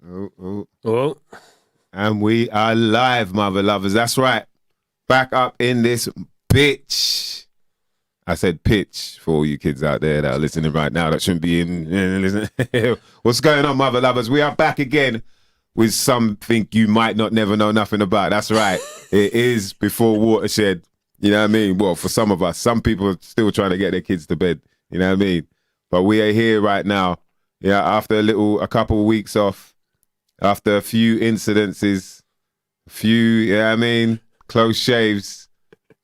Oh, oh. Oh, And we are live, mother lovers. That's right. Back up in this bitch. I said pitch for all you kids out there that are listening right now that shouldn't be in. What's going on, mother lovers? We are back again with something you might not never know nothing about. That's right. It is before Watershed. You know what I mean? Well, for some of us, some people are still trying to get their kids to bed. You know what I mean? But we are here right now. Yeah, after a couple of weeks off, after a few incidences, you know what I mean, close shaves,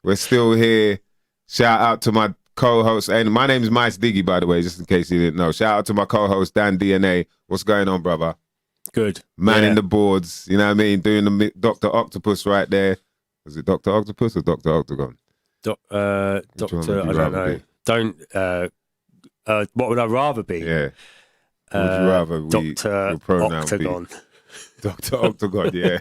we're still here. Shout out to my co-host, and my name is MysDiggi, by the way, just in case you didn't know. Shout out to my co-host, Dan DNA. What's going on, brother? good. Manning the boards, you know what I mean? Doing the Dr. Octopus right there. Was it Dr. Octopus or Dr. Octagon? Doctor, I don't know. Be? Don't. What would I rather be? Yeah. What would you rather? Doctor Octagon. Dr. Octagon, yeah.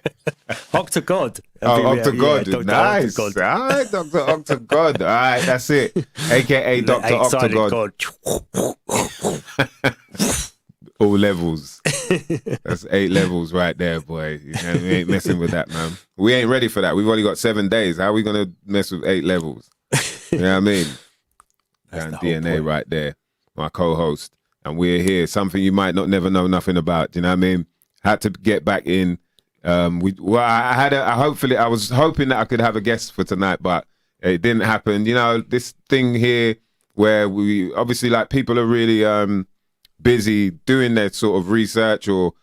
Octagod. Octagod. Dr. Nice. Octagod. All right, Dr. Octagod. All right, that's it. AKA Dr. Octagod. All levels. That's 8 levels right there, boy. You know, we ain't messing with that, man. We ain't ready for that. We've only got 7 days. How are we going to mess with 8 levels? You know what I mean? And DNA point. Right there, my co-host. And we're here. Something you might not never know nothing about. You know what I mean? Had to get back in. I was hoping that I could have a guest for tonight, but it didn't happen. You know, this thing here where we obviously, like, people are really busy doing their sort of research or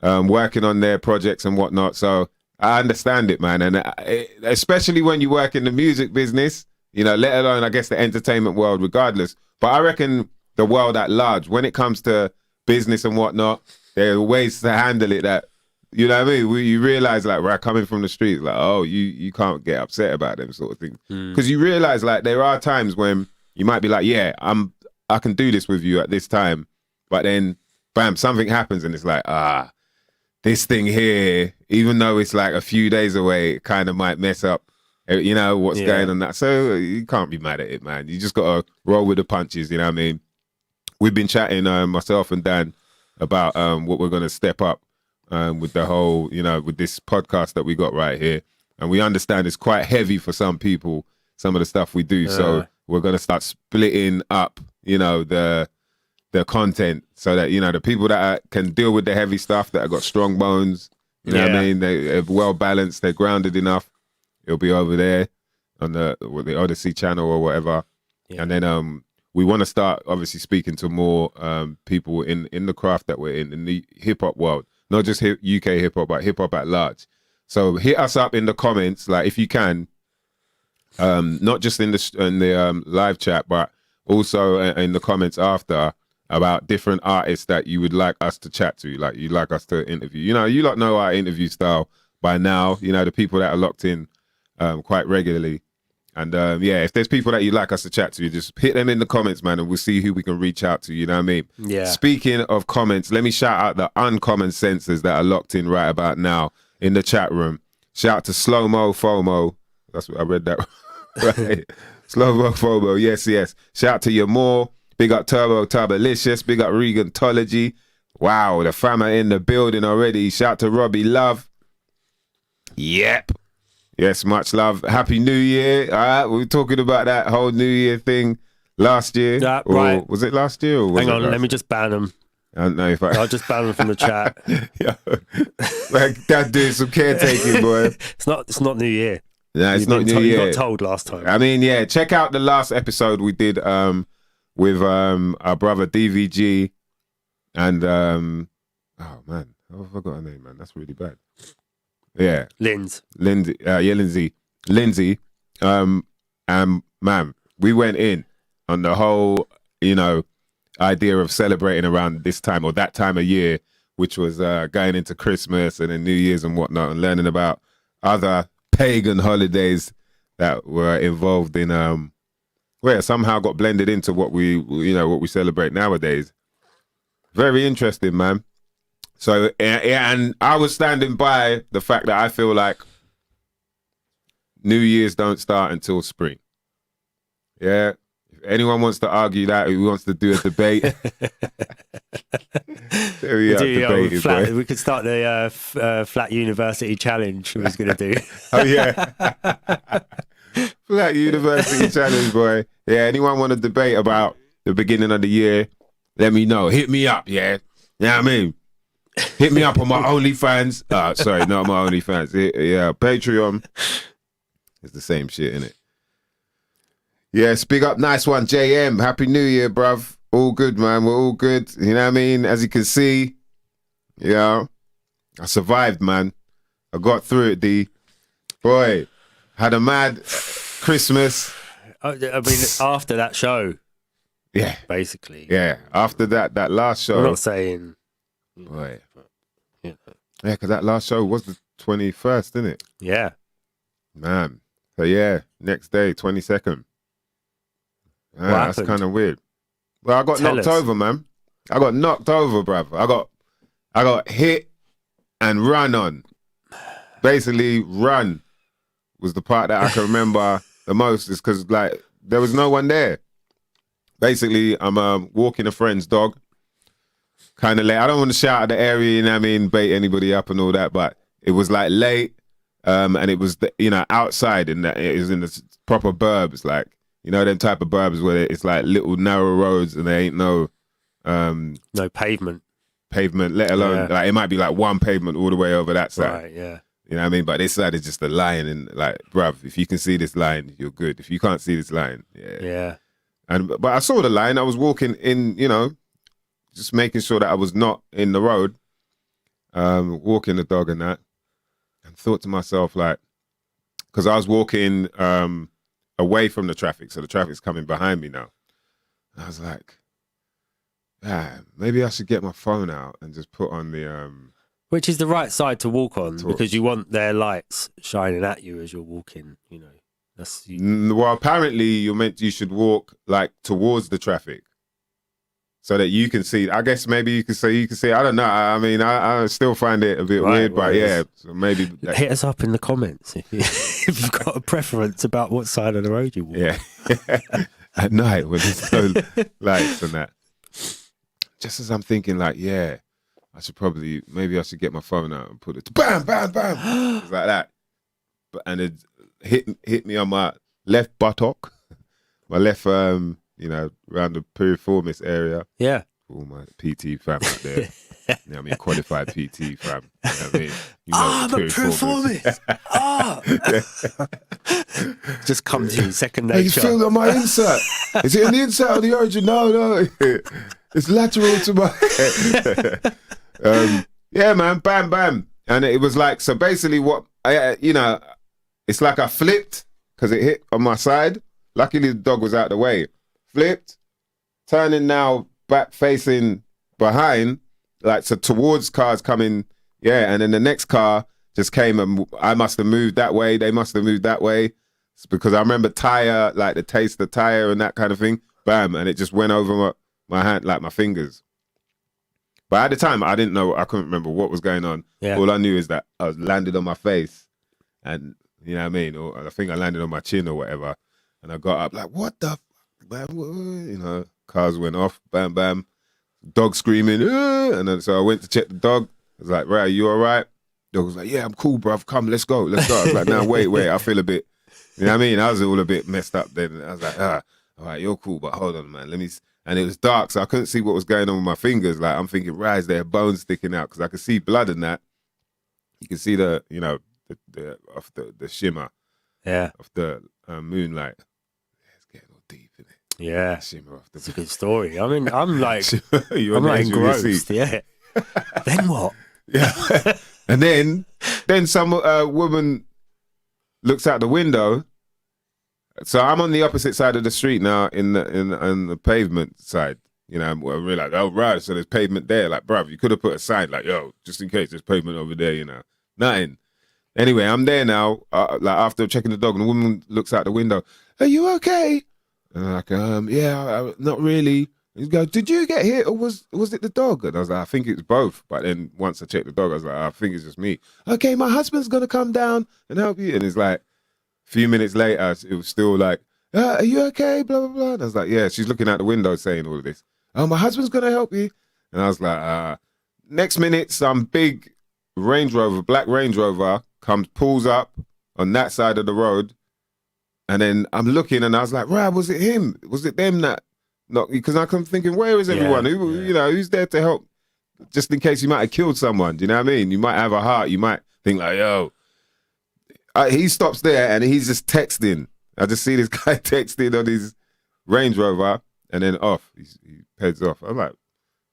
working on their projects and whatnot. So I understand it, man. And especially when you work in the music business, you know, let alone, I guess, the entertainment world regardless. But I reckon the world at large, when it comes to business and whatnot, there are ways to handle it that, you know what I mean? You realize, like, we're coming from the streets, like, oh, you can't get upset about them sort of things. Because you realize, like, there are times when you might be like, yeah, I can do this with you at this time. But then, bam, something happens and it's like, this thing here, even though it's like a few days away, it kind of might mess up, you know, what's going on that. So you can't be mad at it, man. You just got to roll with the punches, you know what I mean? We've been chatting, myself and Dan, about what we're going to step up with the whole, you know, with this podcast that we got right here. And we understand it's quite heavy for some people, some of the stuff we do. So we're going to start splitting up, you know, the content so that, you know, the people that can deal with the heavy stuff, that have got strong bones, you know what I mean? They're well balanced, they're grounded enough. It'll be over there on the Odyssey channel or whatever. Yeah. And then we want to start obviously speaking to more people in the craft that we're in the hip hop world, not just UK hip hop, but hip hop at large. So hit us up in the comments, like, if you can, not just in the live chat, but also in the comments after, about different artists that you would like us to chat to, like you'd like us to interview. You know, you lot know our interview style by now. You know, the people that are locked in quite regularly. And if there's people that you'd like us to chat to, just hit them in the comments, man, and we'll see who we can reach out to, you know what I mean? Yeah. Speaking of comments, let me shout out the uncommon sensors that are locked in right about now in the chat room. Shout out to Slow Mo FOMO. That's what I read that right. Slow Mo FOMO, yes. Shout out to your more. Big up Turbolicious. Big up Regantology. Wow, the fam are in the building already. Shout out to Robbie Love. Yep. Yes, much love. Happy New Year. All right, we were talking about that whole New Year thing last year. Right. Was it last year? Or Hang on, let me just ban them. I don't know if I'll just ban them from the chat. Like that doing some caretaking, boy. It's not New Year. No, it's not New Year. You got told last time. I mean, yeah, check out the last episode we did with our brother DVG and oh man, I forgot her name, man. That's really bad. Yeah. Lindsay. Man, we went in on the whole, you know, idea of celebrating around this time or that time of year, which was going into Christmas and then New Year's and whatnot, and learning about other pagan holidays that were involved in somehow got blended into what we celebrate nowadays. Very interesting, man. So, and I was standing by the fact that I feel like New Year's don't start until spring. Yeah. anyone wants to argue that, who wants to do a debate, there we are, debating, flat, boy. we could start the Flat University Challenge. We was going to do. Oh yeah, Flat University Challenge, boy. Yeah, anyone want to debate about the beginning of the year? Let me know. Hit me up, yeah. You know what I mean? Hit me up on my OnlyFans. Sorry, not my OnlyFans. Yeah, Patreon. It's the same shit, innit? Yes, big up, nice one, JM. Happy New Year, bruv. All good, man. We're all good. You know what I mean? As you can see, I survived, man. I got through it, D. Boy, had a mad Christmas. I mean, after that show, Yeah. basically. Yeah, after that last show. I'm not saying. Boy. Yeah. Yeah, because that last show was the 21st, didn't it? Yeah. Man. So yeah, next day, 22nd. That's happened? kind of weird. Well, I got Tell knocked us. over, man. I got knocked over, bruv. I got hit and run on. Basically, run was the part that I can remember the most, is because like there was no one there. Basically, I'm walking a friend's dog. Kind of late. I don't want to shout at the area, you know what I mean, bait anybody up and all that, but it was like late, and it was outside, and it was in the proper burbs, like, you know, them type of burbs where it's like little narrow roads and there ain't no No pavement. let alone like it might be like one pavement all the way over that side. Right, yeah. You know what I mean? But this side is just a line, and like, bruv, if you can see this line, you're good. If you can't see this line, Yeah. But I saw the line. I was walking in, just making sure that I was not in the road, walking the dog and that, and thought to myself, like, because I was walking away from the traffic, so the traffic's coming behind me now. And I was like, yeah, maybe I should get my phone out and just put on the Which is the right side to walk on, because you want their lights shining at you as you're walking, you know. That's Well, apparently you should walk like towards the traffic so that you can see. I guess maybe you can see. I don't know. I mean, I still find it a bit weird, but yeah, so maybe hit us up in the comments if you've got a preference about what side of the road you walk. Yeah, at night when there's no lights and that. Just as I'm thinking, like, yeah, maybe I should get my phone out and put it bam, bam, bam, it's like that. And it hit me on my left buttock, my left, around the piriformis area. Yeah. All my PT fam out there. You know what I mean? Qualified PT fam. You know what I mean? I'm a piriformis. Just come to you, second nature. You feel it on my insert. Is it in the insert or the origin? No. It's lateral to my... yeah, man. Bam, bam. And it was like, so basically what, it's like I flipped because it hit on my side. Luckily, the dog was out the way. Flipped, turning now back facing behind, like, so towards cars coming, and then the next car just came and I must have moved that way. They must have moved that way. It's because I remember tire, like the taste of tire and that kind of thing. Bam, and it just went over my hand, like my fingers. But at the time, I didn't know, I couldn't remember what was going on. Yeah. All I knew is that I was landed on my face and, you know what I mean? Or I think I landed on my chin or whatever. And I got up like, what the fuck, man? Cars went off, bam, bam. Dog screaming, and then so I went to check the dog. I was like, right, you all right? Dog was like, yeah, I'm cool, bruv. Come, let's go. I was like, nah, wait. I feel a bit, you know what I mean? I was all a bit messed up then. I was like, all right, you're cool, but hold on, man. And it was dark, so I couldn't see what was going on with my fingers. Like, I'm thinking, right, is there bones sticking out? Because I could see blood and that. You can see the shimmer of the moonlight. It's getting all deep in it. Yeah, Shimmer off the. it's a good story. I mean, I'm like, You're I'm like on the edge of your engrossed. seat. Yeah. Then what? Yeah. And then some woman looks out the window. So I'm on the opposite side of the street now, in the pavement side. You know, we're like, oh right, so there's pavement there. Like, bruv, you could have put a sign like, yo, just in case there's pavement over there. You know, nothing. Anyway, I'm there now. Like after checking the dog, and the woman looks out the window. Are you okay? And I'm like, yeah, not really. He goes, did you get hit or was it the dog? And I was like, I think it's both. But then once I checked the dog, I was like, I think it's just me. Okay, my husband's gonna come down and help you. And it's like, a few minutes later, it was still like, Are you okay? Blah, blah, blah. And I was like, yeah. She's looking out the window saying all of this. Oh, my husband's going to help you. And I was like, next minute, some big Range Rover, black Range Rover, pulls up on that side of the road. And then I'm looking and I was like, right, was it him? Was it them that? Not because I'm thinking, where is everyone? Who's there to help? Just in case you might have killed someone. Do you know what I mean? You might have a heart. You might think like, yo. He stops there and he's just texting. I just see this guy texting on his Range Rover and then off. He heads off. I'm like,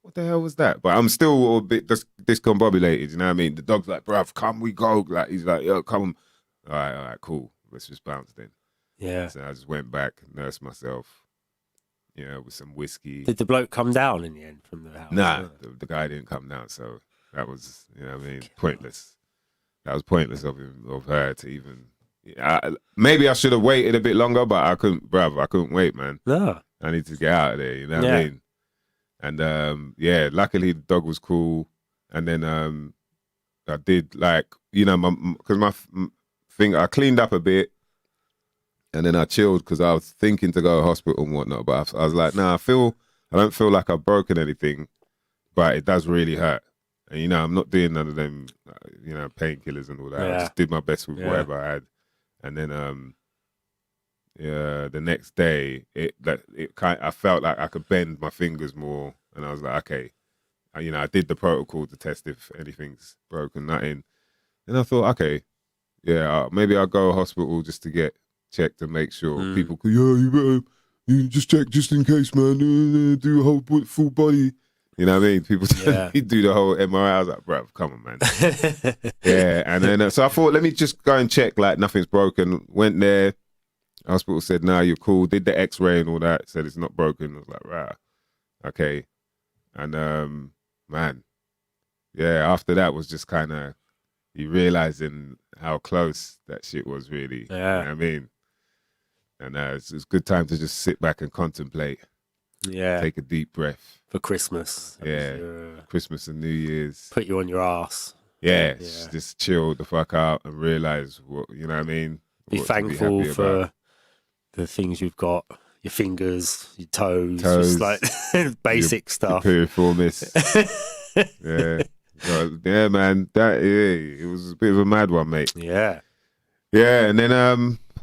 what the hell was that? But I'm still a bit discombobulated. You know what I mean? The dog's like, bruv, come, we go. Like he's like, yo, come. All right, cool. Let's just bounce then. Yeah. So I just went back, nursed myself, with some whiskey. Did the bloke come down in the end from the house? Nah, the guy didn't come down. So that was, pointless. That was pointless of her to even. Maybe I should have waited a bit longer, but I couldn't, bruv. I couldn't wait, man. No. I need to get out of there. You know what I mean? And luckily the dog was cool. And then I did because my thing, I cleaned up a bit. And then I chilled because I was thinking to go to hospital and whatnot. But I was like, nah, I don't feel like I've broken anything, but it does really hurt. And, I'm not doing none of them, painkillers and all that. Yeah. I just did my best with whatever I had. And then, the next day, I felt like I could bend my fingers more. And I was like, okay, I did the protocol to test if anything's broken, nothing. And I thought, okay, maybe I'll go to hospital just to get check to make sure people could, you just check just in case, man. Do a whole full body. You know what I mean? People do the whole MRI. I was like, bruv, come on, man. And then so I thought, let me just go and check like nothing's broken. Went there. Hospital said, nah, you're cool. Did the X-ray and all that. Said it's not broken. I was like, right, okay. And man, after that was just kind of you realizing how close that shit was really. Yeah. You know what I mean? And it's a good time to just sit back and contemplate. Yeah. Take a deep breath. For Christmas. Christmas and New Year's. Put you on your ass. Yeah. Just chill the fuck out and realize what, you know what I mean? Be thankful for the things you've got. Your fingers, your toes. Just like basic stuff. Your piriformis. Yeah, man. It was a bit of a mad one, mate. Yeah. Yeah, and then a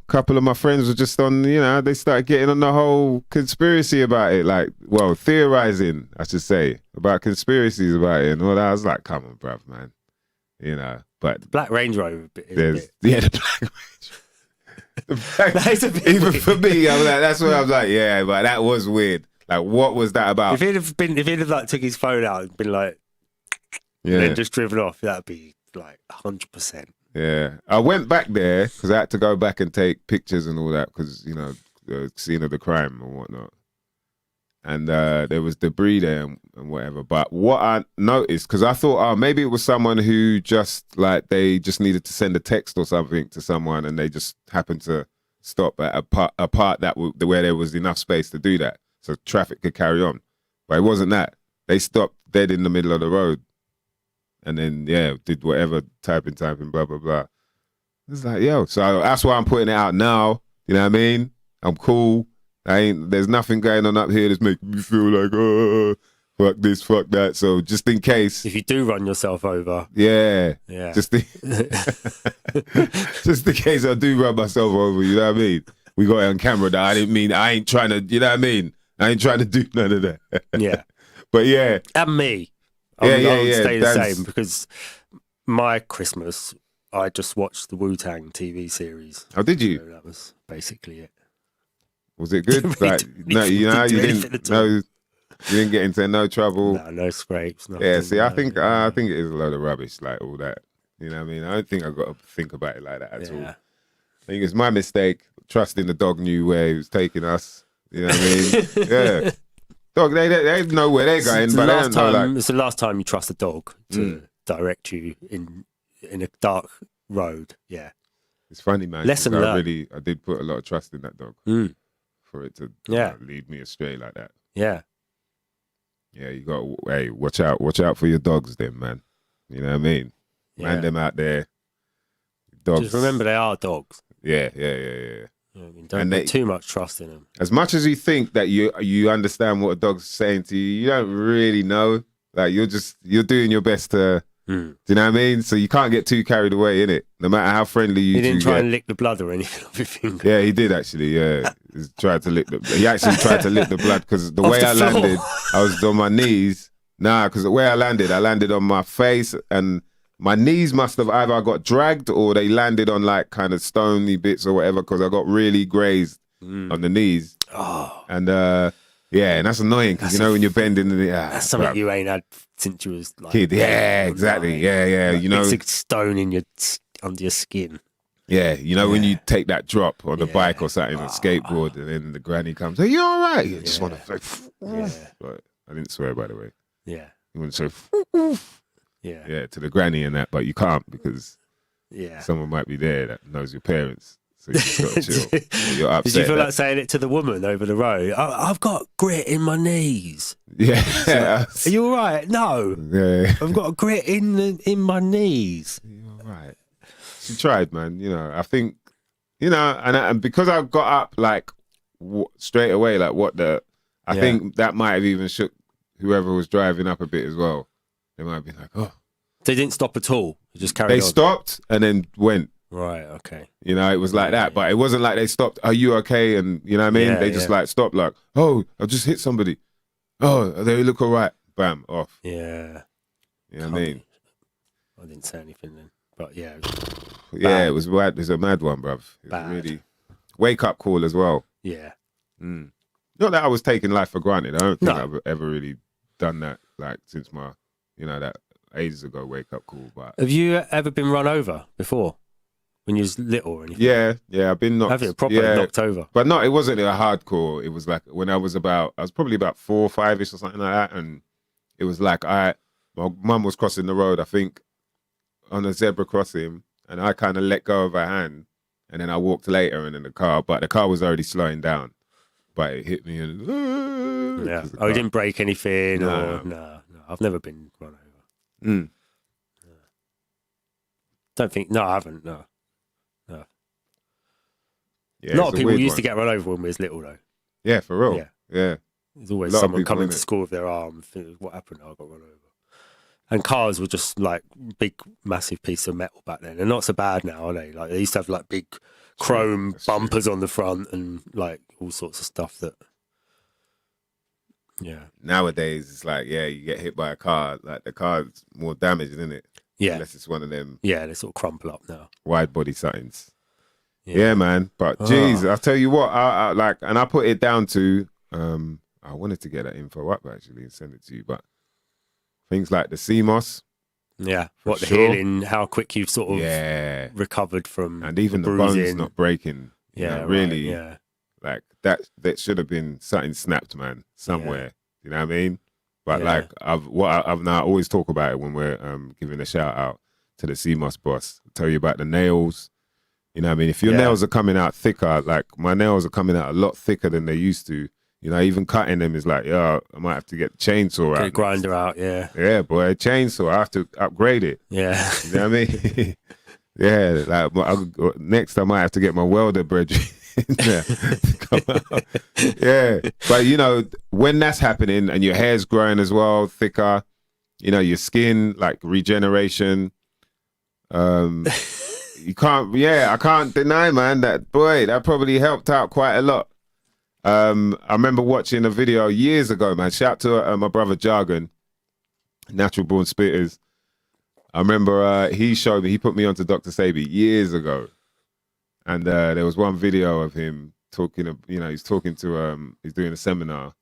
couple of my friends were just on, they started getting on the whole conspiracy about it, theorizing, I should say, about conspiracies about it and all that. I was like, come on, bruv, man. But the Black Range Rover the Black Range Rover. Even for me, I'm like, that's what I was like, yeah, but that was weird. Like, what was that about? If he'd have like took his phone out and been like, and then just driven off, that'd be like 100%. Yeah, I went back there because I had to go back and take pictures and all that because, the scene of the crime and whatnot. And there was debris there and whatever. But what I noticed, because I thought, maybe it was someone who just, they just needed to send a text or something to someone and they just happened to stop at a part where there was enough space to do that so traffic could carry on. But it wasn't that. They stopped dead in the middle of the road. And then, did whatever, typing, blah, blah, blah. It's like, so that's why I'm putting it out now. You know what I mean? I'm cool. There's nothing going on up here that's making me feel like, fuck this, fuck that. So just in case. If you do run yourself over. Yeah. Just in case I do run myself over, you know what I mean? We got it on camera that I ain't trying to, you know what I mean? I ain't trying to do none of that. Yeah. But yeah. And me. I would stay the same because my Christmas, I just watched the Wu-Tang TV series. Oh, did you? So that was basically it. Was it good? You didn't get into no trouble. No scrapes. Nothing, yeah, see, I think it is a load of rubbish, like all that. You know what I mean? I don't think I got to think about it like that at all. I think it's my mistake, trusting the dog knew where he was taking us. You know what I mean? Yeah. Dog, they know where they're going, but they don't know, it's the last time you trust a dog to direct you in a dark road. Yeah. It's funny, man. Lesson learned. I did put a lot of trust in that dog for it to lead me astray like that. Yeah. Yeah, you got watch out for your dogs then, man. You know what I mean? Man them out there. Dogs. Just remember they are dogs. Yeah. I mean, don't put too much trust in them. As much as you think that you understand what a dog's saying to you, you don't really know. Like you're doing your best to. Do you know what I mean? So you can't get too carried away in it, no matter how friendly you. He didn't try and lick the blood or anything off your finger. Yeah, he did actually. Yeah, he tried to lick the blood because the way I landed, I was on my knees. Nah, because the way I landed on my face, and my knees must have either got dragged or they landed on like kind of stony bits or whatever. Because I got really grazed on the knees. Oh, and yeah, and that's annoying because you know when you're bending, that's something you ain't had since you was like kid. Yeah, exactly. Yeah. Like, you know, it's a stone under your skin. Yeah, you know when you take that drop on the bike or something, a skateboard, and then the granny comes, "Are you all right?" You just want to say, but I didn't swear, by the way. Yeah, you want to say, yeah, to the granny and that, but you can't because someone might be there that knows your parents. So you just got to chill. You're upset. Did you feel like saying it to the woman over the road? I've got grit in my knees. Yeah. Like, are you all right? No. Yeah. I've got a grit in my knees. Are you all right? She tried, man. You know, I think, you know, and because I got up like straight away, like I think that might have even shook whoever was driving up a bit as well. They might be like, oh. They didn't stop at all. They just carried on. They stopped and then went. Right, okay. You know, it was like that, but it wasn't like they stopped, are you okay? And you know what I mean? They just like stopped like, oh, I just hit somebody. Oh, they look all right. Bam, off. Yeah. You know what I mean? I didn't say anything then, but yeah. It was mad. It was a mad one, bruv. It was really wake up call as well. Yeah. Not that I was taking life for granted. I don't think I've ever really done that, like since my, you know, that ages ago wake up call. But have you ever been run over before? When you was little or anything? Yeah, I've been knocked. Have you properly knocked over? But no, it wasn't a hardcore. It was like when I was probably about 4 or 5-ish or something like that. And it was like my mum was crossing the road, I think, on a zebra crossing. And I kind of let go of her hand. And then I walked later and in the car. But the car was already slowing down. But it hit me and... you didn't break anything? No. I've never been run over. Don't think... No, I haven't, no. Yeah, a lot of people used to get run over when we was little, though. Yeah, for real. Yeah. There's always someone coming to school with their arm. What happened? I got run over. And cars were just like big, massive piece of metal back then. They're not so bad now, are they? Like they used to have like big chrome bumpers on the front and like all sorts of stuff that. Yeah. Nowadays, it's like you get hit by a car, like the car's more damaged, isn't it? Yeah. Unless it's one of them. Yeah, they sort of crumple up now. Wide body sightings. Yeah, man. But geez, I'll tell you what, I like, and I put it down to, I wanted to get that info up actually and send it to you, but things like the CMOS. Yeah. What the healing, how quick you've sort of recovered from. And even the bones not breaking. Yeah. Really. Yeah. Like that should have been something snapped, man, somewhere. You know what I mean? But like, I've now always talk about it when we're giving a shout out to the CMOS boss. I'll tell you about the nails. You know what I mean? If your nails are coming out thicker, like my nails are coming out a lot thicker than they used to, you know, even cutting them is like, I might have to get the chainsaw out. Get a grinder out, yeah. Yeah, boy, chainsaw, I have to upgrade it. Yeah. You know what I mean? Like next I might have to get my welder brethren. Yeah. But you know, when that's happening and your hair's growing as well, thicker, you know, your skin, like regeneration, I can't deny, man, that probably helped out quite a lot. I remember watching a video years ago, man. Shout out to my brother Jargon, Natural Born Spitters. I remember he put me onto Dr. Sabi years ago. And there was one video of him talking, he's talking to, he's doing a seminar.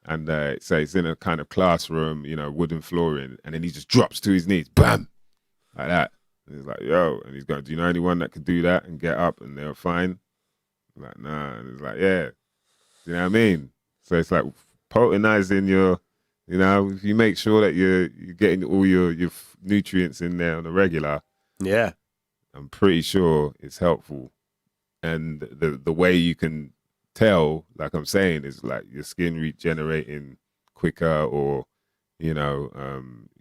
And so he's in a kind of classroom, you know, wooden flooring. And then he just drops to his knees, bam, like that. And he's like, yo, and he's going, do you know anyone that could do that and get up and they're fine? I'm like, nah. And he's like, yeah. You know what I mean? So it's like potentizing your, you know, if you make sure that you're getting all your nutrients in there on a regular. Yeah. I'm pretty sure it's helpful. And the way you can tell, like I'm saying, is like your skin regenerating quicker or, you know,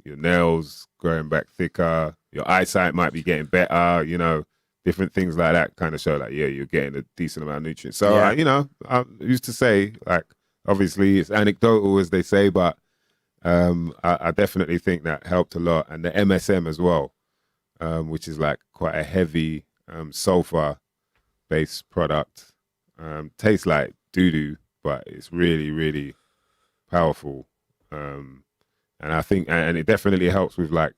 your nails growing back thicker, your eyesight might be getting better, you know, different things like that kind of show like, yeah, you're getting a decent amount of nutrients. So, Yeah. I used to say, like, obviously it's anecdotal as they say, but I definitely think that helped a lot. And the MSM as well, which is like quite a heavy sulfur-based product. Tastes like doo-doo, but it's really, really powerful. And I think, and it definitely helps with like,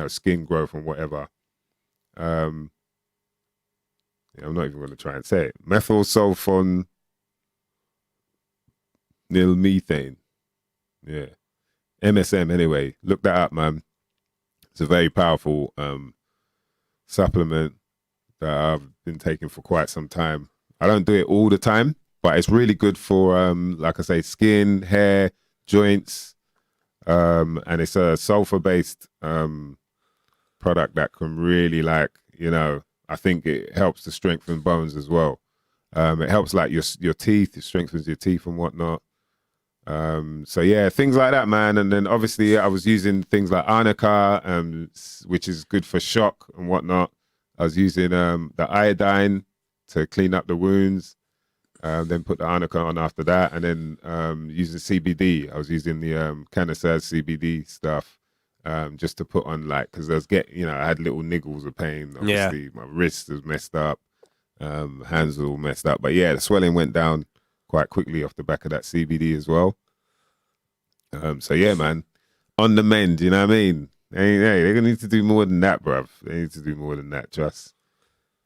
skin growth and whatever. I'm not even going to try and say it. Methyl sulfonyl methane. Yeah. MSM anyway. Look that up, man. It's a very powerful supplement that I've been taking for quite some time. I don't do it all the time, but it's really good for, like I say, skin, hair, joints, and it's a sulfur-based product that can really, like, I think it helps to strengthen bones as well. It helps like your teeth, it strengthens your teeth and whatnot. So yeah, things like that, man. And then obviously I was using things like arnica, which is good for shock and whatnot. I was using the iodine to clean up the wounds, then put the arnica on after that, and then using CBD. I was using the Canisaz CBD stuff just to put on, like, because I was I had little niggles of pain. Obviously, my wrist was messed up, hands were all messed up. But yeah, the swelling went down quite quickly off the back of that CBD as well. So yeah, man, on the mend, you know what I mean? Hey, they're gonna need to do more than that, bruv. They need to do more than that, trust.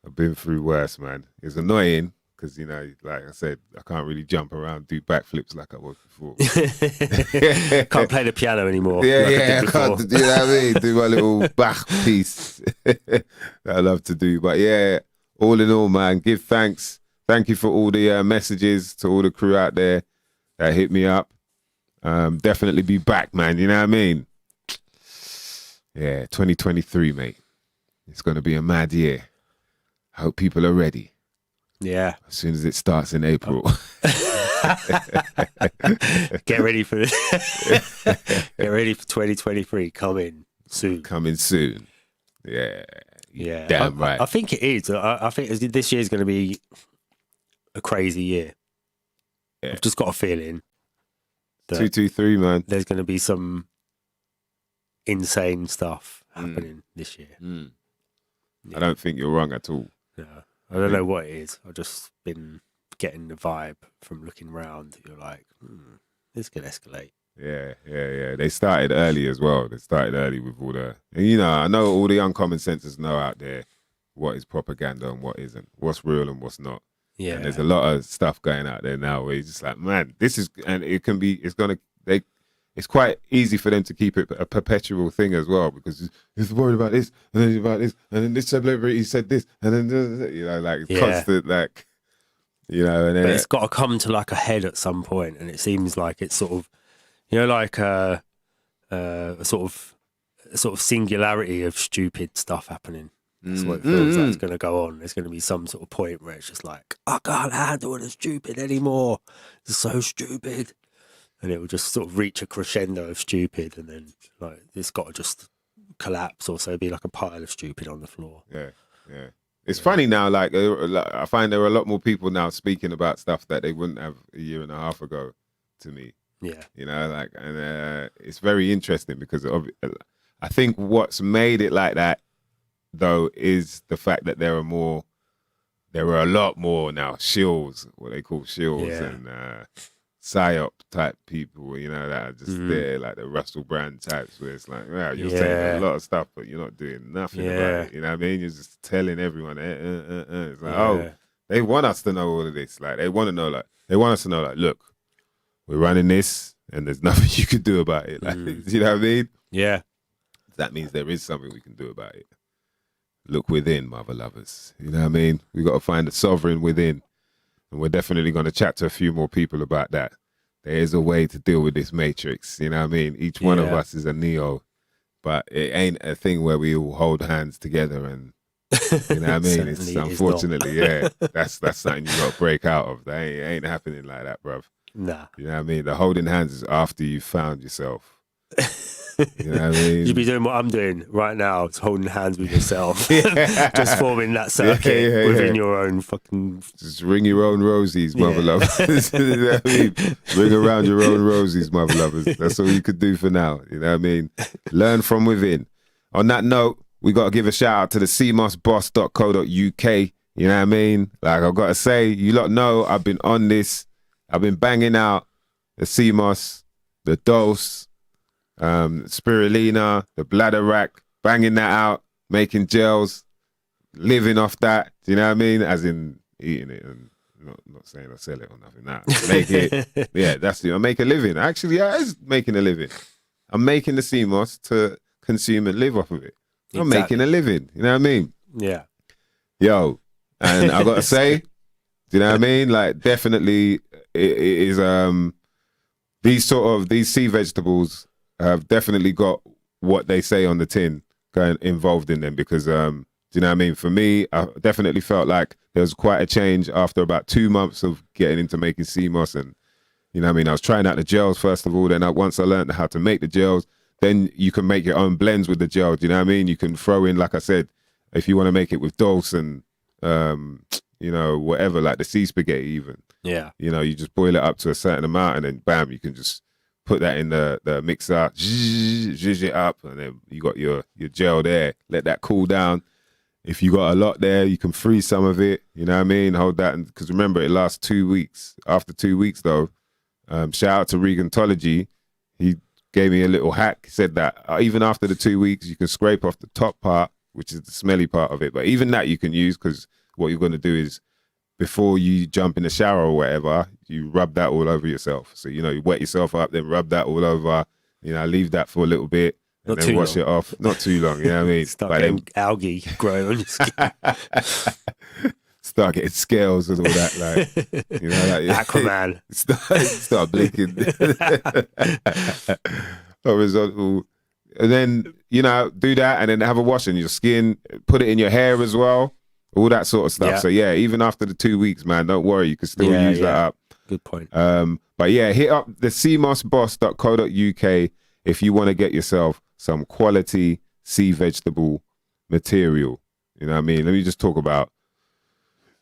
I've been through worse, man. It's annoying because, like I said, I can't really jump around, do backflips like I was before. Can't play the piano anymore. I can't, you know what I mean? Do my little Bach piece that I love to do. But yeah, all in all, man, give thanks. Thank you for all the messages to all the crew out there that hit me up. Definitely be back, man. You know what I mean? Yeah, 2023, mate. It's going to be a mad year. I hope people are ready. Yeah. As soon as it starts in April. Get ready for Get ready for 2023. Coming soon. Coming soon. Yeah. Yeah. Damn right. I think it is. I think this year is going to be a crazy year. Yeah. I've just got a feeling that 223, man. There's going to be some insane stuff happening this year. I don't think you're wrong at all. Yeah. I don't know what it is. I've just been getting the vibe from looking around. You're like, this could escalate. Yeah. They started early as well. They started early with all the... And, I know all the uncommon senses know out there what is propaganda and what isn't, what's real and what's not. Yeah. And there's a lot of stuff going out there now where you're just like, man, this is... And it can be... It's quite easy for them to keep it a perpetual thing as well, because it's worried about this and then about this and then this celebrity said this and then like constant, like, and then but it's got to come to like a head at some point, and it seems like it's sort of, like a sort of singularity of stupid stuff happening. That's what it feels like it's going to go on. There's going to be some sort of point where it's just like, I can't handle the stupid anymore. It's so stupid. And it will just sort of reach a crescendo of stupid, and then like it's got to just collapse, or so be like a pile of stupid on the floor. Yeah. It's funny now. Like I find there are a lot more people now speaking about stuff that they wouldn't have a year and a half ago. To me, yeah, and it's very interesting because I think what's made it like that though is the fact that there are a lot more now shills, what they call shills, and psyop type people, that are just there, like the Russell Brand types, where it's like, wow, you're saying a lot of stuff, but you're not doing nothing about it. You know what I mean? You're just telling everyone, It's like, oh, they want us to know all of this. Like, they want us to know, like, look, we're running this, and there's nothing you can do about it. Like, you know what I mean? Yeah. That means there is something we can do about it. Look within, mother lovers. You know what I mean? We got to find the sovereign within. And we're definitely going to chat to a few more people about that. There is a way to deal with this matrix. You know what I mean? Each one of us is a Neo, but it ain't a thing where we all hold hands together and, you know what I mean? It's unfortunately, that's something you got to break out of. That ain't happening like that, bruv. Nah. You know what I mean? The holding hands is after you found yourself. You know what I mean? You'd be doing what I'm doing right now, it's holding hands with yourself, just forming that circuit within your own fucking. Just ring your own rosies, mother lovers. You know what I mean? Ring around your own rosies, mother lovers. That's all you could do for now. You know what I mean? Learn from within. On that note, we got to give a shout out to the cmosboss.co.uk. You know what I mean? Like, I've got to say, you lot know I've been on this. I've been banging out the CMOS, the dose, spirulina, the bladder rack, banging that out, making gels, living off that. Do you know what I mean? As in eating it and not saying I sell it or nothing. Nah, make it. Yeah, that's it. I make a living. Actually, I is making a living. I'm making the CMOS to consume and live off of it. I'm making a living. You know what I mean? Yeah. Yo, and I got to say, do you know what I mean? Like, definitely it is, these sea vegetables have definitely got what they say on the tin going involved in them because, do you know what I mean? For me, I definitely felt like there was quite a change after about 2 months of getting into making CMOS. And, you know what I mean? I was trying out the gels first of all. Then once I learned how to make the gels, then you can make your own blends with the gel. Do you know what I mean? You can throw in, like I said, if you want to make it with dose and, you know, whatever, like the sea spaghetti even. Yeah. You know, you just boil it up to a certain amount and then bam, you can just put that in the mixer, zhuzh it up, and then you got your gel there. Let that cool down. If you got a lot there, you can freeze some of it. You know what I mean? Hold that, because remember, it lasts 2 weeks. After 2 weeks, though, shout out to Regantology. He gave me a little hack. He said that even after the 2 weeks, you can scrape off the top part, which is the smelly part of it. But even that you can use, because what you're going to do is, before you jump in the shower or whatever, you rub that all over yourself. So, you know, you wet yourself up, then rub that all over, you know, leave that for a little bit, and then wash it off. Not too long, you know what I mean? Start getting algae growing on your skin. Start getting scales and all that, like, you know, like Aquaman. start blinking. Horizontal. And then, you know, do that and then have a wash in your skin, put it in your hair as well. All that sort of stuff. Yeah. So yeah, even after the 2 weeks, man, don't worry. You can still use that up. Good point. But yeah, hit up the cmosboss.co.uk if you want to get yourself some quality sea vegetable material. You know what I mean? Let me just talk about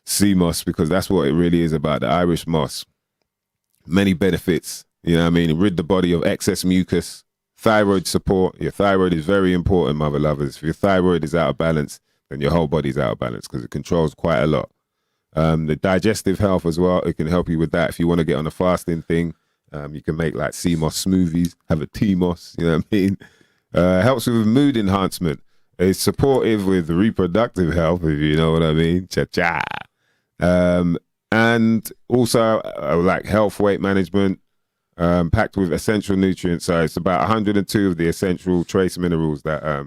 sea moss because that's what it really is about, the Irish moss. Many benefits. You know what I mean? Rid the body of excess mucus, thyroid support. Your thyroid is very important, mother lovers. If your thyroid is out of balance, then your whole body's out of balance because it controls quite a lot. The digestive health as well, it can help you with that. If you want to get on a fasting thing, you can make like sea moss smoothies, have a tea moss, you know what I mean? Helps with mood enhancement. It's supportive with reproductive health, if you know what I mean. Cha-cha. And also like health, weight management, packed with essential nutrients. So it's about 102 of the essential trace minerals that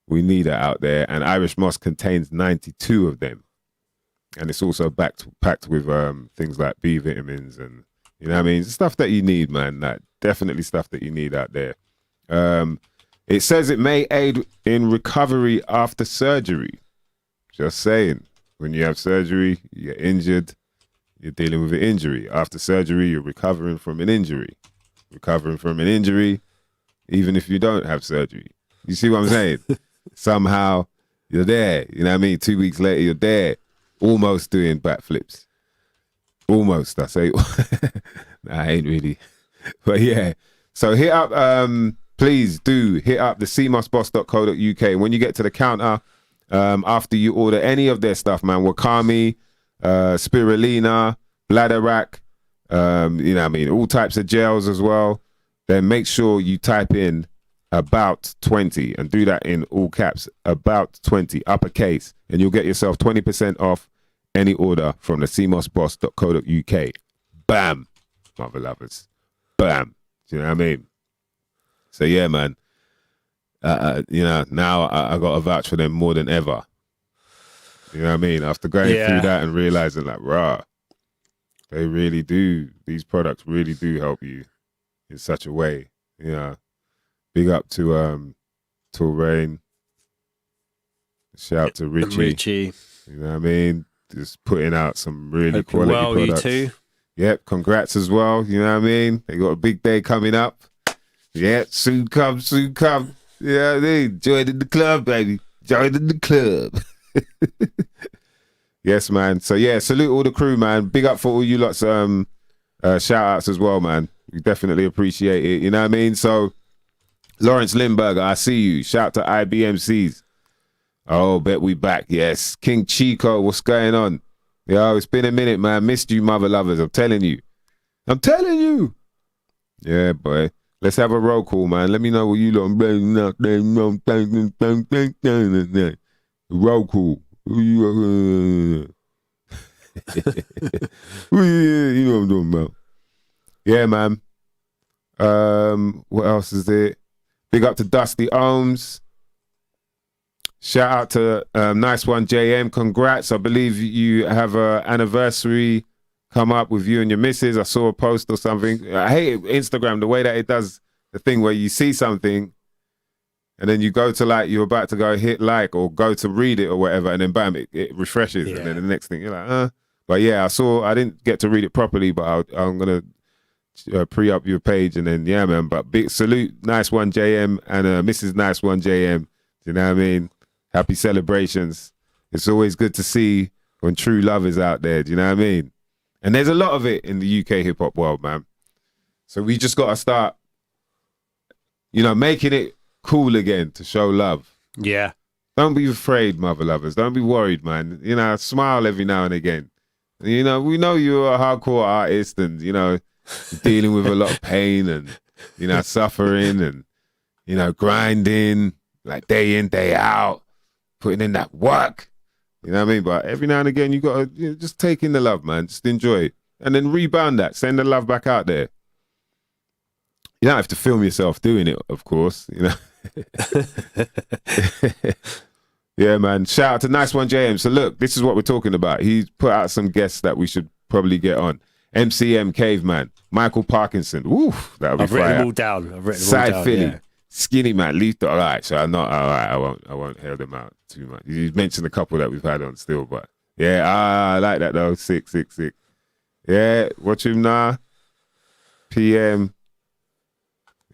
we need are out there, and Irish moss contains 92 of them. And it's also packed with things like B vitamins and, you know what I mean? Stuff that you need, man. Like, definitely stuff that you need out there. It says it may aid in recovery after surgery. Just saying. When you have surgery, you get injured, you're dealing with an injury. After surgery, you're recovering from an injury. Recovering from an injury, even if you don't have surgery. You see what I'm saying? Somehow you're there, you know what I mean? 2 weeks later, you're there, almost doing backflips. Almost, I say. Nah, I ain't really. But yeah, so hit up, please do hit up the cmosboss.co.uk. When you get to the counter, after you order any of their stuff, man, wakame, spirulina, bladder rack, you know what I mean? All types of gels as well. Then make sure you type in about 20 and do that in all caps, about 20 uppercase, and you'll get yourself 20% off any order from the cmosboss.co.uk. Bam, mother lovers. Bam. Do you know what I mean? So yeah, man. You know, now I got to vouch for them more than ever. You know what I mean? After going through that and realizing like, rah, they really do. These products really do help you in such a way. You know. Big up to Rain. Shout out to Richie. You know what I mean? Just putting out some really quality products. You too. Yep, congrats as well. You know what I mean? They got a big day coming up. Yeah, soon come, soon come. Yeah, I mean, join in the club, baby. Join in the club. Yes, man. So yeah, salute all the crew, man. Big up for all you lots. Shout outs as well, man. We definitely appreciate it. You know what I mean? So Lawrence Limburger, I see you. Shout to IBMCs. Oh, bet we back. Yes. King Chico, what's going on? Yo, it's been a minute, man. Missed you, mother lovers. I'm telling you. I'm telling you. Yeah, boy. Let's have a roll call, man. Let me know what you lot. Roll call. You know what I'm talking about. Yeah, man. What else is it? Big up to Dusty Ohms. Shout out to Nice One JM. Congrats. I believe you have an anniversary come up with you and your missus. I saw a post or something. I hate Instagram, the way that it does the thing where you see something and then you go to you're about to go hit or go to read it or whatever, and then bam, it refreshes. Yeah. And then the next thing you're like, But yeah, I didn't get to read it properly, but I'm going to pre-up your page and then, yeah, man. But big salute, Nice One JM and Mrs. Nice One JM. You know what I mean? Happy celebrations. It's always good to see when true love is out there. Do you know what I mean? And there's a lot of it in the UK hip-hop world, man. So we just got to start, making it cool again to show love. Yeah. Don't be afraid, mother lovers. Don't be worried, man. Smile every now and again. We know you're a hardcore artist and, dealing with a lot of pain and, suffering and, grinding like day in, day out, putting in that work. You know what I mean? But every now and again, you got to just take in the love, man. Just enjoy it. And then rebound that. Send the love back out there. You don't have to film yourself doing it, of course. Yeah, man. Shout out to Nice One JM. So look, this is what we're talking about. He's put out some guests that we should probably get on. MCM Caveman, Michael Parkinson. Oof, that would be I've fire. written them all down. I've written Side them all down, Philly. yeah. Skinny Man, Lethal. All right, so I'm not all right. I won't hail them out too much. You mentioned a couple that we've had on still, but yeah, I like that though. Sick. Yeah, watch him now. PM.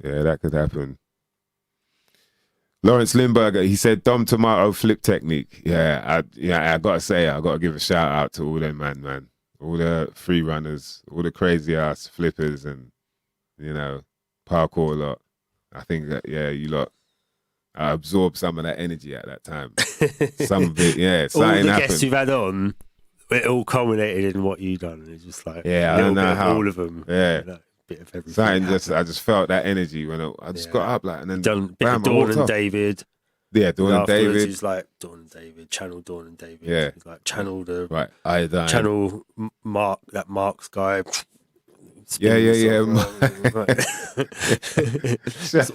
Yeah, that could happen. Lawrence Limburger, he said Dom Tomato flip technique. Yeah, I gotta say, I gotta give a shout out to all them man. All the free runners, all the crazy ass flippers and parkour lot. I think that, yeah, you lot absorbed some of that energy at that time. Some of it, yeah. All the guests you've had on, it all culminated in what you done. It's just like, yeah, I don't know how. All of them. Yeah. Bit of everything. I just felt that energy when I just got up and then Dawn and David. Yeah, Dawn and David. He's like Dawn and David, channel Dawn and David. Yeah. He's like channel the channel Mark, that Mark's guy. Yeah. It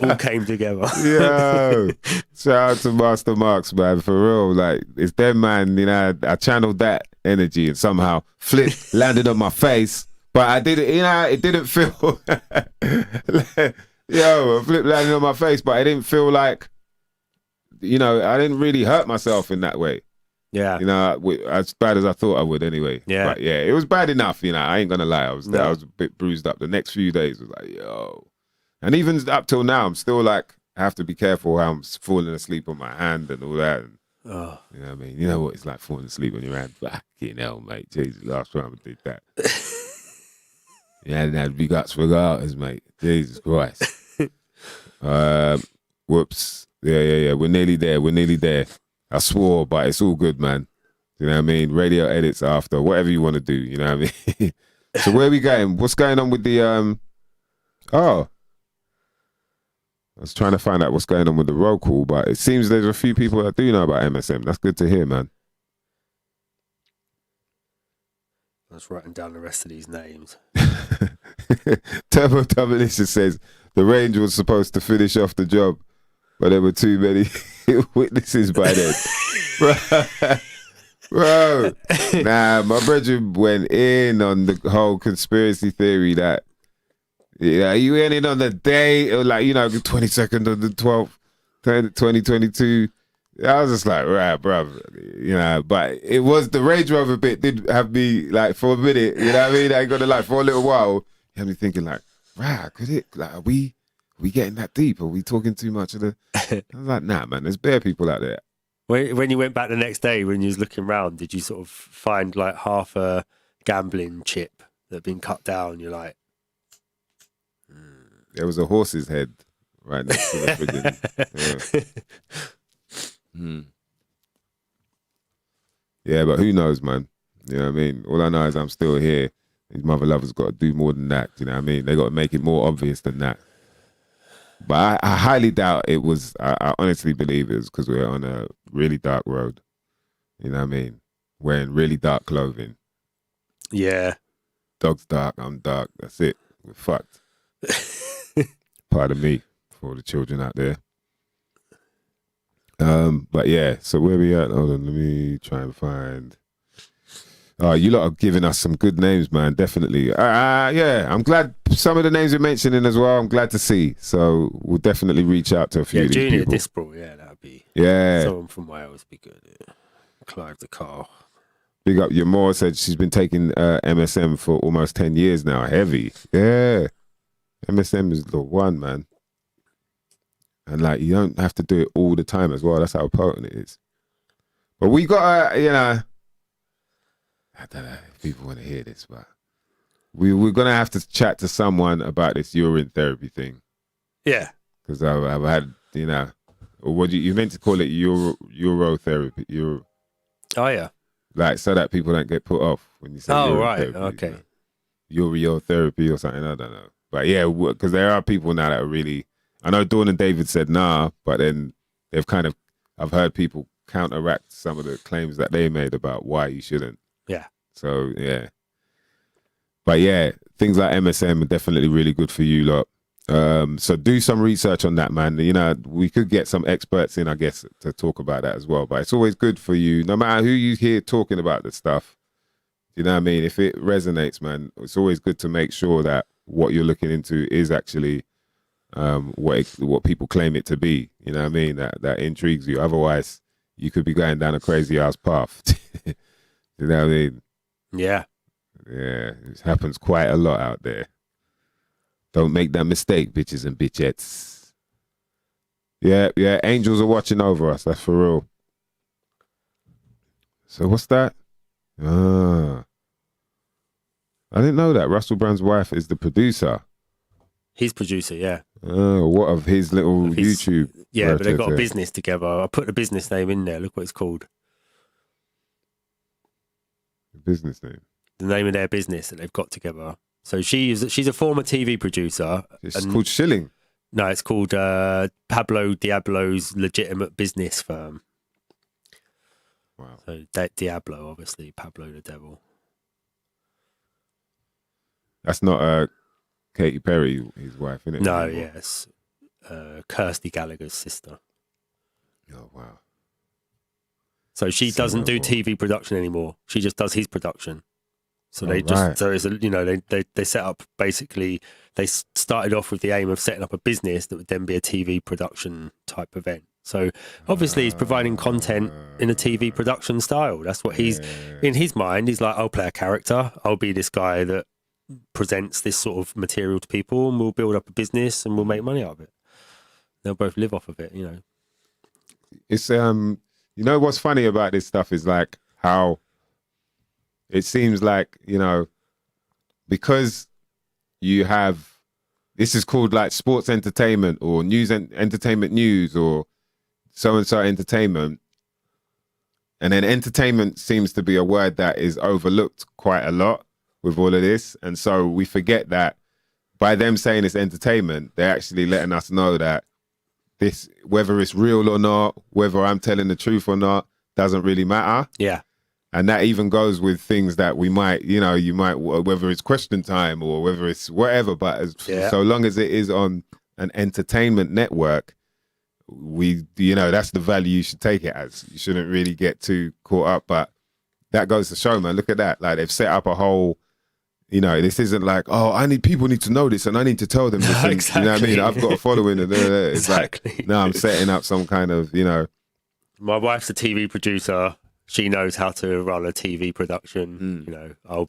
all came together. Yo, shout out to Master Marks, man, for real. Like, it's them, man. I channeled that energy and somehow landed on my face. But I didn't, it didn't feel, a flip landed on my face, but I didn't feel like, I didn't really hurt myself in that way. Yeah. As bad as I thought I would anyway. Yeah. But yeah, it was bad enough, I ain't gonna lie. I was a bit bruised up. The next few days was like, yo. And even up till now, I'm still like, I have to be careful how I'm falling asleep on my hand and all that. And, you know what I mean? You know what it's like falling asleep on your hand? Fucking hell, mate. Jesus, last time I did that. You hadn't had big guts for garters, mate. Jesus Christ. Whoops. Yeah. We're nearly there. I swore, but it's all good, man. You know what I mean? Radio edits after, whatever you want to do, you know what I mean? So where are we going? What's going on with the, I was trying to find out what's going on with the roll call, but it seems there's a few people that do know about MSM. That's good to hear, man. I was writing down the rest of these names. Turbo Dominicious says the range was supposed to finish off the job, but there were too many witnesses by then. Bro, nah, my brother went in on the whole conspiracy theory that you went in on the day, or the 22nd of the 12th, 2022. I was just like, right, bruv, but it was the Range Rover bit did have me like for a minute, you know what I mean? I got to for a little while, you had me thinking like, right, could it, like, are we we getting that deep? Are we talking too much of the? I was like, nah, man. There's bare people out there. When you went back the next day, when you was looking round, did you sort of find like half a gambling chip that had been cut down? You're like, There was a horse's head right next to the friggin'. Yeah, but who knows, man? You know what I mean? All I know is I'm still here. These mother lovers got to do more than that. You know what I mean? They got to make it more obvious than that. But I highly doubt it was. I honestly believe it was because we're on a really dark road. You know what I mean? Wearing really dark clothing. yeah. Dog's dark, I'm dark. That's it. We're fucked. Pardon me for all the children out there. But yeah, so where we at? Hold on, let me try and find. Oh, you lot are giving us some good names, man. Definitely. Yeah, I'm glad some of the names you're mentioning as well. I'm glad to see. So we'll definitely reach out to a few of these Junior people. Disprel, yeah, that'd be. Yeah. Someone from Wales would be good. Yeah. Clive the Car. Big up your Moore said she's been taking MSM for almost 10 years now. Heavy. Yeah. MSM is the one, man. And like, you don't have to do it all the time as well. That's how potent it is. But we got you know, I don't know if people want to hear this, but we're going to have to chat to someone about this urine therapy thing. Yeah. Because I've had, you know, or what you meant to call it urotherapy. Oh, yeah. Like, so that people don't get put off when you say right. therapy, Okay. Urotherapy or something, I don't know. But yeah, because there are people now that are really, I know Dawn and David said nah, but then they've kind of, I've heard people counteract some of the claims that they made about why you shouldn't. Yeah. So, yeah. But yeah, things like MSM are definitely really good for you lot. So do some research on that, man. You know, we could get some experts in, I guess, to talk about that as well. But it's always good for you, no matter who you hear talking about this stuff. You know what I mean? If it resonates, man, it's always good to make sure that what you're looking into is actually what people claim it to be. You know what I mean? That intrigues you. Otherwise, you could be going down a crazy ass path. You know what I mean? Yeah. Yeah, it happens quite a lot out there. Don't make that mistake, bitches and bitchettes. Yeah, angels are watching over us. That's for real. So what's that? I didn't know that. Russell Brand's wife is the producer. He's producer, yeah. What of his little YouTube? Yeah, but they've got a business together. I put the business name in there. Look what it's called. Business name? The name of their business that they've got together. So she's a former TV producer. It's called Shilling. No, it's called Pablo Diablo's Legitimate Business Firm. Wow. So Diablo, obviously, Pablo the Devil. That's not Katy Perry, his wife, isn't it? No, yes. Kirsty Gallagher's sister. Oh, wow. So she doesn't do TV production anymore. She just does his production. So they they set up, basically, they started off with the aim of setting up a business that would then be a TV production type event. So obviously he's providing content in a TV production style. That's what he's, in his mind, he's like, I'll play a character. I'll be this guy that presents this sort of material to people, and we'll build up a business and we'll make money out of it. They'll both live off of it, you know. It's, you know, what's funny about this stuff is like how it seems like, you know, because you have, this is called like sports entertainment or news and entertainment news or so-and-so entertainment. And then entertainment seems to be a word that is overlooked quite a lot with all of this. And so we forget that by them saying it's entertainment, they're actually letting us know that this, whether it's real or not, whether I'm telling the truth or not, doesn't really matter. Yeah. And that even goes with things that we might, you know, you might, whether it's question time or whether it's whatever, but so long as it is on an entertainment network, you know, that's the value you should take it as. You shouldn't really get too caught up, but that goes to show, man, look at that. Like they've set up a whole, you know, this isn't like, oh, people need to know this and I need to tell them this. Exactly. You know what I mean? I've got a following. And it's Exactly. like, no, I'm setting up some kind of, you know. My wife's a TV producer. She knows how to run a TV production. You know,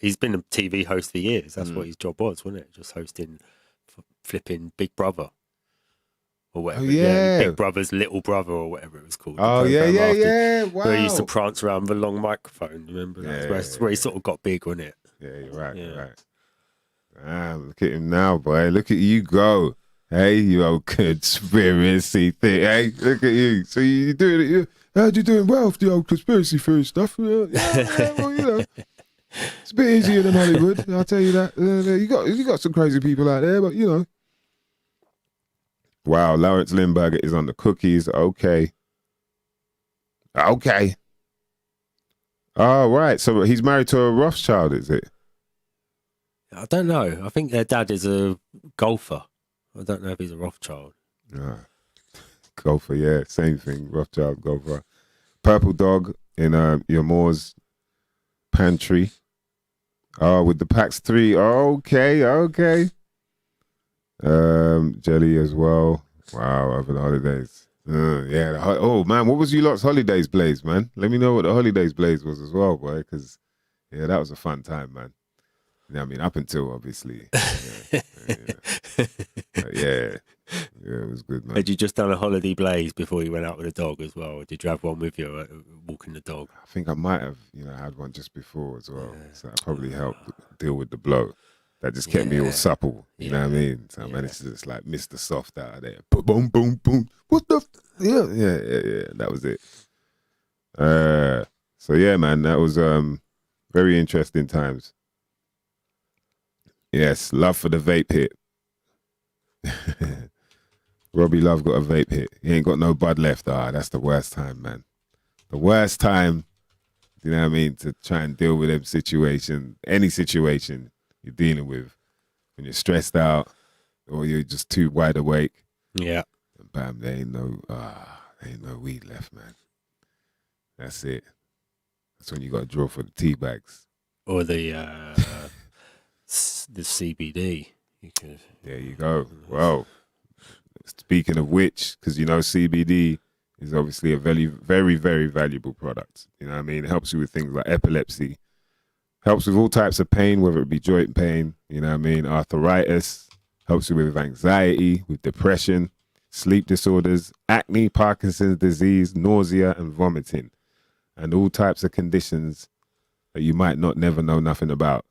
he's been a TV host for years. That's what his job was, wasn't it? Just hosting flipping Big Brother or whatever. Oh, yeah. Big Brother's Little Brother or whatever it was called. Oh, yeah, yeah, yeah. Wow. Where he used to prance around with a long microphone. Remember that? Yeah, where he sort of got big, wasn't it? Yeah, you're right. You're right. Damn, look at him now, boy. Look at you go. Hey, you old conspiracy thing. Hey, look at you. So you doing it? How'd you doing well with the old conspiracy theory stuff? Yeah, well, you know, it's a bit easier than Hollywood. I'll tell you that. You got some crazy people out there, but you know. Wow, Lawrence Lindbergh is on the cookies. Okay. Oh, right. So he's married to a Rothschild, is it? I don't know. I think their dad is a golfer. I don't know if he's a Rothschild. Golfer, yeah, same thing. Rothschild, golfer. Purple dog in your Moore's pantry. Oh, with the PAX 3. Okay. Jelly as well. Wow, over the holidays. Oh, man, what was you lot's holidays blaze, man? Let me know what the holidays blaze was as well, boy, because, yeah, that was a fun time, man. You know what I mean? Up until, obviously. Yeah, it was good, man. Had you just done a holiday blaze before you went out with a dog as well? Or did you have one with you walking the dog? I think I might have, had one just before as well. So that probably helped deal with the blow. That just kept me all supple. You know what I mean? So I managed to just like miss the soft out of there. Boom, boom, boom. What the? Yeah. That was it. So yeah, man, that was very interesting times. Yes, love for the vape hit. Robbie Love got a vape hit. He ain't got no bud left. That's the worst time, man. The worst time, you know what I mean, to try and deal with any situation you're dealing with when you're stressed out or you're just too wide awake. Yeah. And bam, there ain't no weed left, man. That's it. That's when you got to draw for the tea bags. Or the CBD. There you go. Well, speaking of which, because CBD is obviously a very, very, very valuable product. You know what I mean? It helps you with things like epilepsy. Helps with all types of pain, whether it be joint pain, you know what I mean? Arthritis. Helps you with anxiety, with depression, sleep disorders, acne, Parkinson's disease, nausea, and vomiting. And all types of conditions that you might never know nothing about.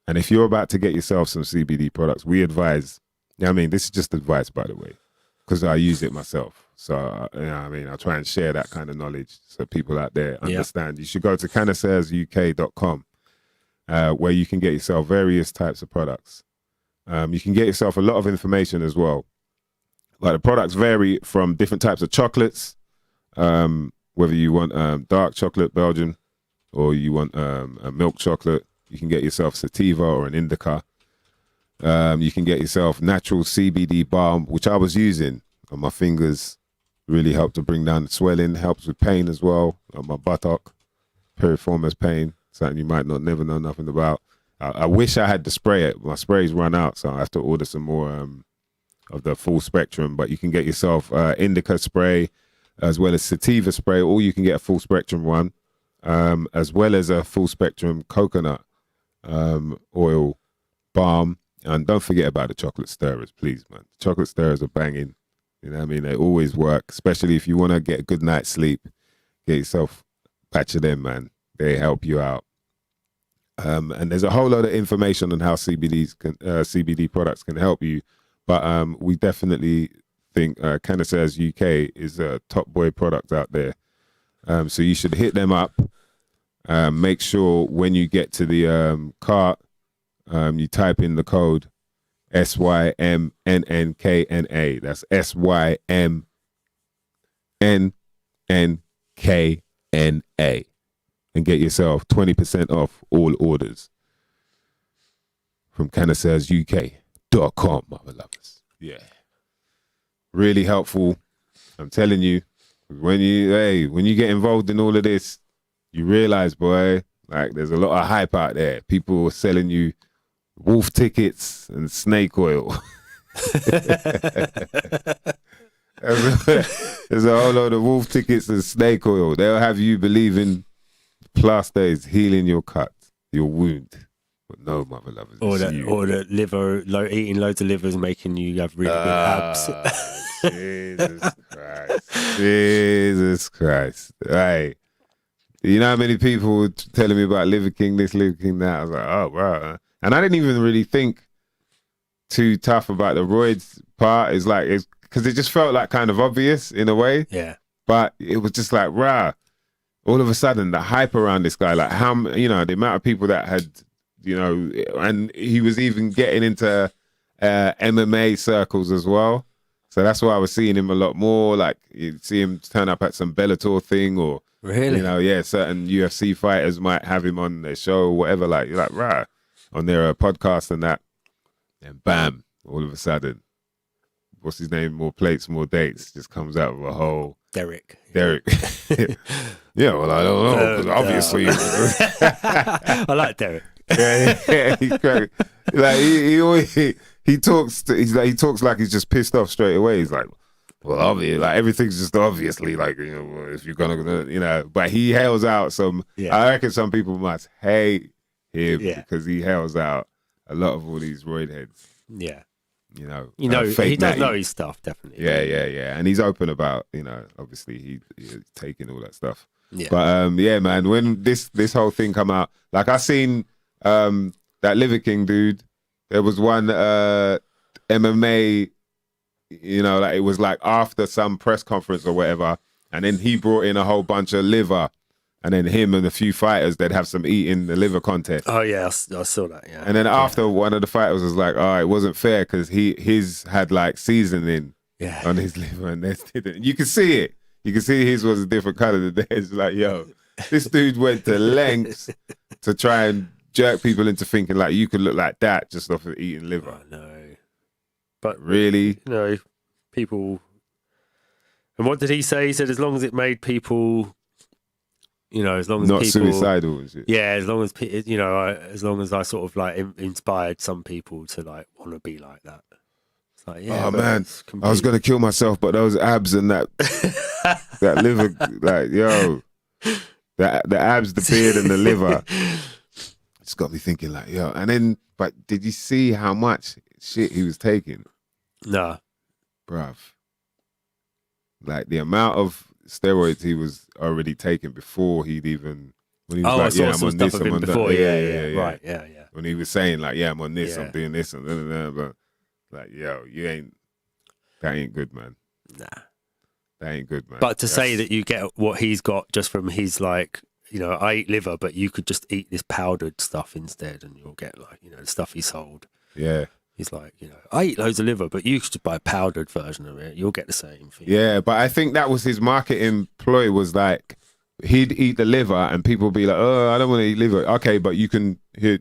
And if you're about to get yourself some CBD products, we advise, this is just advice, by the way, because I use it myself. So, I try and share that kind of knowledge so people out there understand. You should go to cannasairsuk.com where you can get yourself various types of products. You can get yourself a lot of information as well. Like the products vary from different types of chocolates, whether you want dark chocolate, Belgian, or you want a milk chocolate. You can get yourself sativa or an indica. You can get yourself natural CBD balm, which I was using on my fingers. Really helped to bring down the swelling. Helps with pain as well, on my buttock. Piriformis pain, something you might never know nothing about. I wish I had the spray. My spray's run out, so I have to order some more of the full spectrum. But you can get yourself indica spray as well as sativa spray, or you can get a full spectrum one, as well as a full spectrum coconut oil balm. And don't forget about the chocolate stirrers, please, man. Chocolate stirrers are banging. You know what I mean? They always work, especially if you want to get a good night's sleep. Get yourself a batch of them, man. They help you out. And there's a whole lot of information on how CBD products can help you. But we definitely think Cannasairs UK is a top boy product out there. So you should hit them up. Make sure when you get to the cart, you type in the code SYMNNKNA. That's SYMNNKNA. And get yourself 20% off all orders from cannasairsuk.com, my lovers. Yeah. Really helpful. I'm telling you, when you get involved in all of this, you realize, boy, like there's a lot of hype out there. People are selling you wolf tickets and snake oil. There's a whole load of wolf tickets and snake oil. They'll have you believing plaster is healing your cut, your wound. But no, mother lovers. Or it's the you. or the liver, eating loads of livers making you have really big abs. Jesus Christ. Jesus Christ. Right. You know how many people were telling me about Liver King this, Liver King that? I was like, oh, bro. And I didn't even really think too tough about the roids part. It's like, because it just felt like kind of obvious in a way. Yeah. But it was just like, rah. All of a sudden, the hype around this guy, like how, the amount of people that had, and he was even getting into MMA circles as well. So that's why I was seeing him a lot more. Like you'd see him turn up at some Bellator thing or, really, certain UFC fighters might have him on their show or whatever. Like you're like, rah, on their podcast and that. And bam, all of a sudden, what's his name? More plates, more dates. Just comes out with a whole Derek. Yeah, well, I don't know, because obviously. I like Derek. Yeah, he's great. Like he talks. He talks like he's just pissed off straight away. He's like, well, obviously, like everything's just obviously like if you're gonna But he hails out some. Yeah. I reckon some people must hate him because he hails out a lot of all these roid heads. Yeah. He does know his stuff, definitely. Yeah. And he's open about, obviously he's taking all that stuff. Yeah. But man, when this whole thing come out, like I seen that Liver King dude, there was one MMA, like it was like after some press conference or whatever, and then he brought in a whole bunch of liver. And then him and a few fighters, they'd have some eating the liver contest. Oh yeah, I saw that. Yeah. And then after one of the fighters was like, "Oh, it wasn't fair because his had like seasoning on his liver, and theirs didn't." You can see it. You can see his was a different color than theirs. Like, yo, this dude went to lengths to try and jerk people into thinking like you could look like that just off of eating liver. Oh, no, but really, people. And what did he say? He said as long as it made people. As long as not people, suicidal and shit. Yeah, as long as as long as I sort of like inspired some people to like want to be like that. It's like, oh man, I was gonna kill myself, but those abs and that that liver, like the abs, the beard, and the liver, it's got me thinking like And then, but did you see how much shit he was taking? Nah, bruv. Like the amount of steroids he was already taking before he'd even when he was like, I'm on this, I'm on that. Yeah. Right, yeah. When he was saying like, I'm on this, I'm doing this, and but like, that ain't good, man. Nah, that ain't good, man. But to say that you get what he's got just from his like, I eat liver, but you could just eat this powdered stuff instead, and you'll get like, the stuff he sold. Yeah. He's like, I eat loads of liver, but you should buy a powdered version of it. You'll get the same thing. Yeah, but I think that was his marketing ploy was like, he'd eat the liver and people would be like, oh, I don't want to eat liver. Okay, but you can, he's...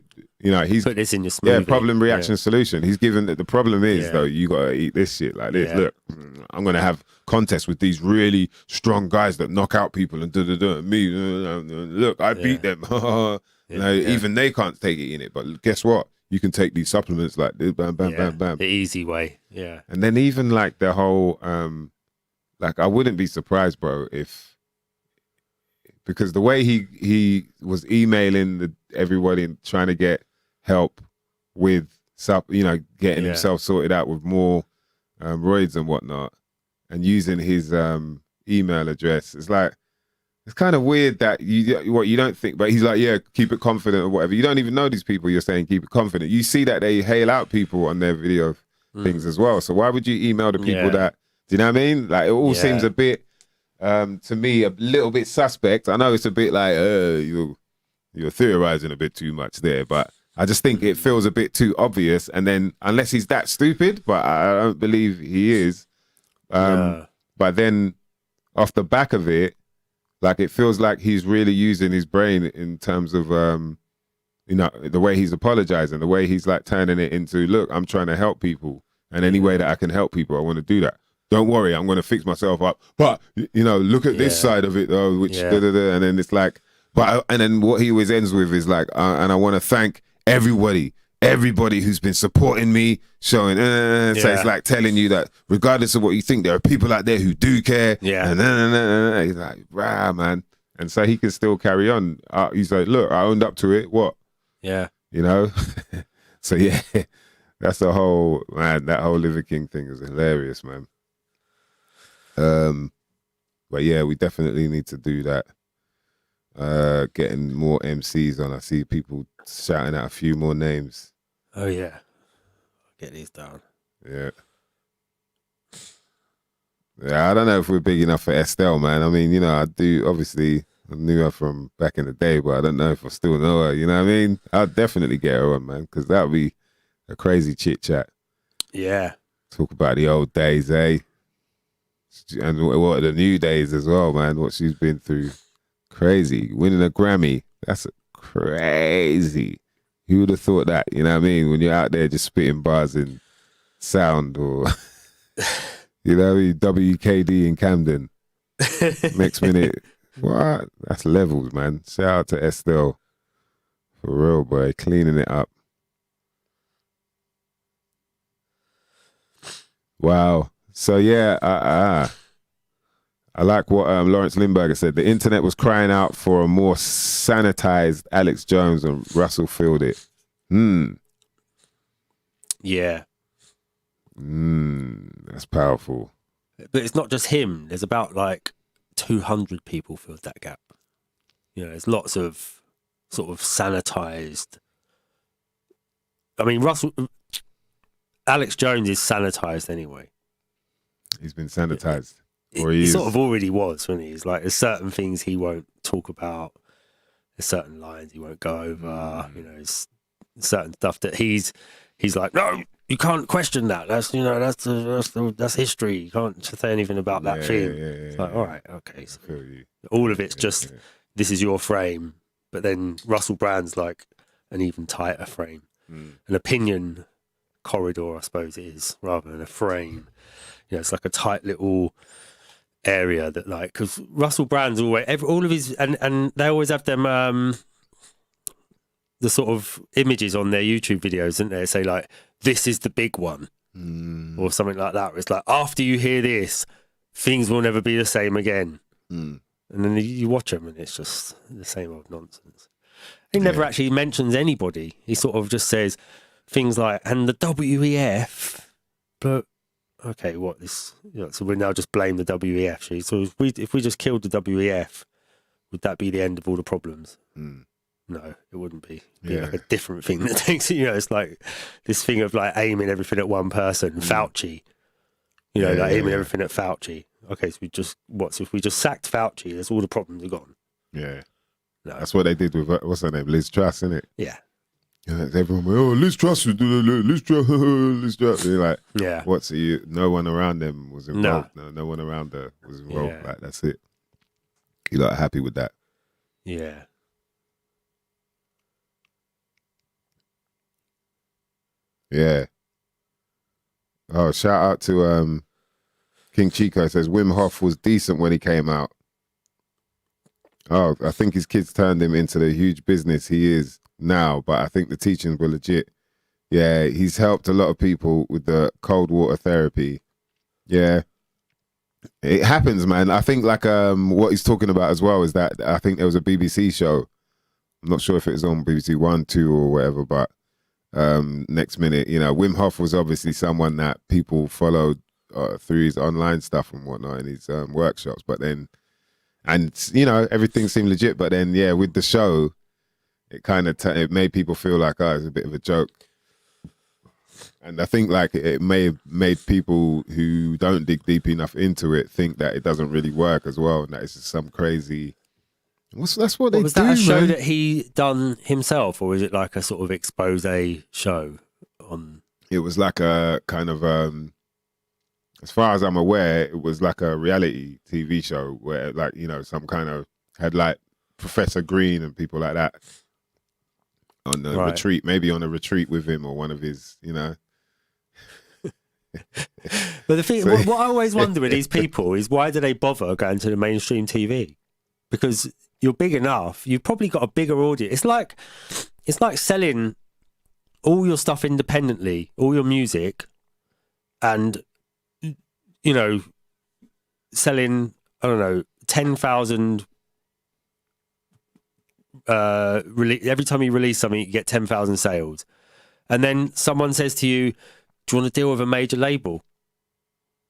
Put this in your smoothie. Yeah, problem, reaction, solution. He's given that the problem is, though, you got to eat this shit like this. Look, I'm going to have contests with these really strong guys that knock out people and and me, look, I beat them. Even they can't take eating it, but guess what? You can take these supplements like this, bam, bam, bam, bam. The easy way, yeah. And then even like the whole, I wouldn't be surprised, bro, because the way he was emailing everybody and trying to get help with, getting himself sorted out with more roids and whatnot, and using his email address. It's like, it's kind of weird that you don't think, but he's like, keep it confident or whatever. You don't even know these people. You're saying keep it confident. You see that they hail out people on their video things as well. So why would you email the people that? Do you know what I mean? Like it all seems a bit, to me, a little bit suspect. I know it's a bit like you're theorizing a bit too much there, but I just think it feels a bit too obvious. And then unless he's that stupid, but I don't believe he is. But then off the back of it. Like it feels like he's really using his brain in terms of, the way he's apologizing, the way he's like turning it into, look, I'm trying to help people, and any way that I can help people, I want to do that. Don't worry, I'm going to fix myself up. But look at this side of it though, which and then it's like, and then what he always ends with is like, and I want to thank everybody who's been supporting me, showing, so it's like telling you that regardless of what you think, there are people out there who do care. Yeah. And he's like, rah, man. And so he can still carry on. He's like, look, I owned up to it. What? Yeah. you know. So yeah, that's the whole man. That whole Liver King thing is hilarious, man. But yeah, we definitely need to do that. Getting more MCs on. I see people shouting out a few more names. Oh yeah, get these down. Yeah. Yeah, I don't know if we're big enough for Estelle, man. I mean, you know, I do, obviously, I knew her from back in the day, but I don't know if I still know her, you know what I mean? I'll definitely get her on, man, because that would be a crazy chit-chat. Yeah. Talk about the old days, eh? And what are the new days as well, man, what she's been through. Crazy. Winning a Grammy, that's crazy. Who would have thought that, you know what I mean? When you're out there just spitting bars in sound or... You know, WKD in Camden. Next minute, what? That's levels, man. Shout out to Estelle. For real, boy. Cleaning it up. Wow. So, yeah, I like what Lawrence Lindbergh said. The internet was crying out for a more sanitized Alex Jones, and Russell filled it. Yeah. That's powerful. But it's not just him. There's about like 200 people filled that gap. You know, there's lots of sort of sanitized. I mean, Alex Jones is sanitized anyway. He's been sanitized. He sort of already was, when he's like, there's certain things he won't talk about. There's certain lines he won't go over. You know, there's certain stuff that he's like, no, you can't question that. That's, you know, that's history. You can't say anything about that thing. It's like, all right, okay. So all of it's just this is your frame, but then Russell Brand's like an even tighter frame, an opinion corridor, I suppose it is, rather than a frame. You know, it's like a tight little area that, like, because Russell Brand's always all of his and they always have them the sort of images on their YouTube videos, don't they? Say like, this is the big one, or something like that. It's like, after you hear this, things will never be the same again. And then you watch them, and it's just the same old nonsense. He never actually mentions anybody. He sort of just says things like, and the WEF, but okay, what this? You know, so we now just blame the WEF. So if we just killed the WEF, would that be the end of all the problems? No, it wouldn't be. It'd be like a different thing that takes, you know, it's like this thing of like aiming everything at one person, Fauci, you know, aiming everything at Fauci. Okay, so if we just sacked Fauci, there's all the problems are gone. Yeah. No. That's what they did with, what's her name? Liz Truss, isn't it? Yeah. Everyone went, oh, Liz Truss should do Liz Truss, Liz Truss. They're like, yeah. What's it? No one around them was involved. No one around her was involved. Yeah. Like, that's it. You're like happy with that. Yeah. Yeah. Oh, shout out to King Chico. Says Wim Hof was decent when he came out. Oh, I think his kids turned him into the huge business he is now, but I think the teachings were legit. Yeah, he's helped a lot of people with the cold water therapy. Yeah. It happens, man. I think like what he's talking about as well is that I think there was a BBC show. I'm not sure if it was on BBC One, 2 or whatever, but Next Minute, you know, Wim Hof was obviously someone that people followed through his online stuff and whatnot in his workshops, but then, and you know, everything seemed legit, but then yeah, with the show, it kind of it made people feel like, oh, it's a bit of a joke. And I think like it may have made people who don't dig deep enough into it think that it doesn't really work as well, and that it's just some crazy. That's what they was do, that a show man. that he done himself, or is it like a sort of expose show on? It was like a kind of, as far as I'm aware, it was like a reality TV show where, like, you know, some kind of had like Professor Green and people like that on the retreat, maybe on a retreat with him or one of his, you know. But the thing, what I always wonder with these people is, why do they bother going to the mainstream TV? Because you're big enough, you've probably got a bigger audience. It's like selling all your stuff independently, all your music, and, you know, selling, I don't know, 10,000 every time you release something, you get 10,000 sales, and then someone says to you, "Do you want to deal with a major label?"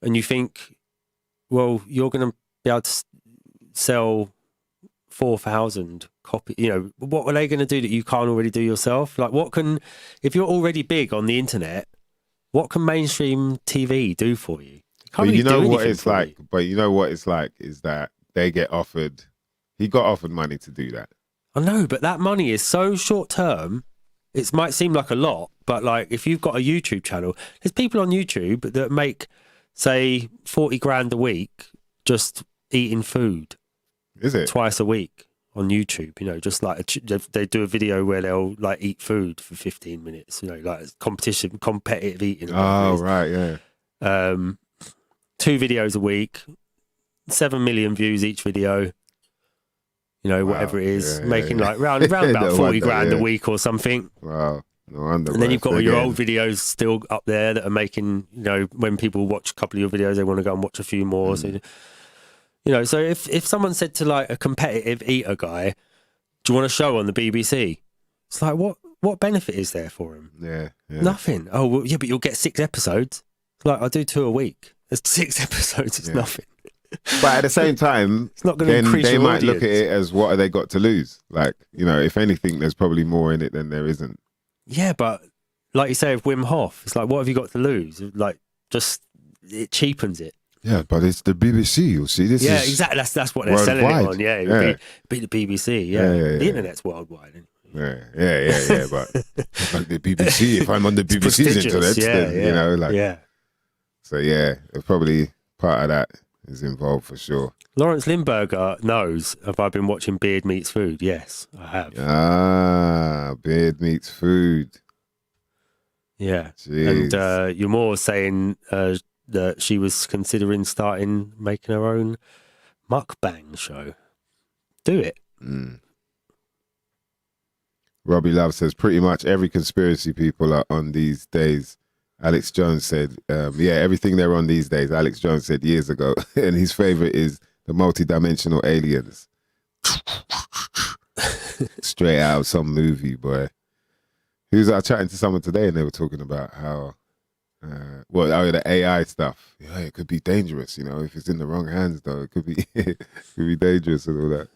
And you think, well, you're going to be able to sell 4,000 copies. You know, what are they going to do that you can't already do yourself? Like, if you're already big on the internet, what can mainstream TV do for you? But you know what it's like. But you know what it's like is that they get offered. He got offered money to do that. I know, but that money is so short term. It might seem like a lot, but like if you've got a YouTube channel, there's people on YouTube that make, say, 40 grand a week just eating food. Is it? Twice a week on YouTube, you know, just like they do a video where they'll like eat food for 15 minutes, you know, like competitive eating. Oh, right, yeah. 2 videos a week, 7 million views each video. You know, wow, whatever it is, making like round about 40 grand a week or something. Wow. No wonder. And then you've got all your old videos still up there that are making, you know, when people watch a couple of your videos, they want to go and watch a few more. So, you know, so if someone said to like a competitive eater guy, "Do you want a show on the BBC?" It's like, what benefit is there for him? Yeah. Nothing. Oh, well, yeah, but you'll get 6 episodes. It's like, I do 2 a week. There's 6 episodes. It's nothing. But at the same time, it's not going to increase they your might audience. look at it as, what have they got to lose? Like, you know, if anything, there's probably more in it than there isn't. Yeah, but like you say, with Wim Hof, it's like, what have you got to lose? Like, just it cheapens it. Yeah, but it's the BBC. You'll see this. Yeah, exactly. That's what they're selling it on. Yeah, it be the BBC. Yeah, the internet's worldwide. Yeah. But like the BBC, if I'm on the BBC's internet, then you know, like So yeah, probably part of that is involved for sure. Lawrence Lindbergh knows, have I been watching Beard Meets Food? Yes, I have. Ah, Beard Meets Food. Yeah. Jeez. And you're more saying that she was considering making her own mukbang show. Do it. Robbie Love says, pretty much every conspiracy people are on these days. Alex Jones said, everything they're on these days, Alex Jones said years ago. And his favorite is the multidimensional aliens. Straight out of some movie, boy. I was chatting to someone today and they were talking about how, the AI stuff. Yeah, it could be dangerous, you know, if it's in the wrong hands, though. It could be, dangerous and all that.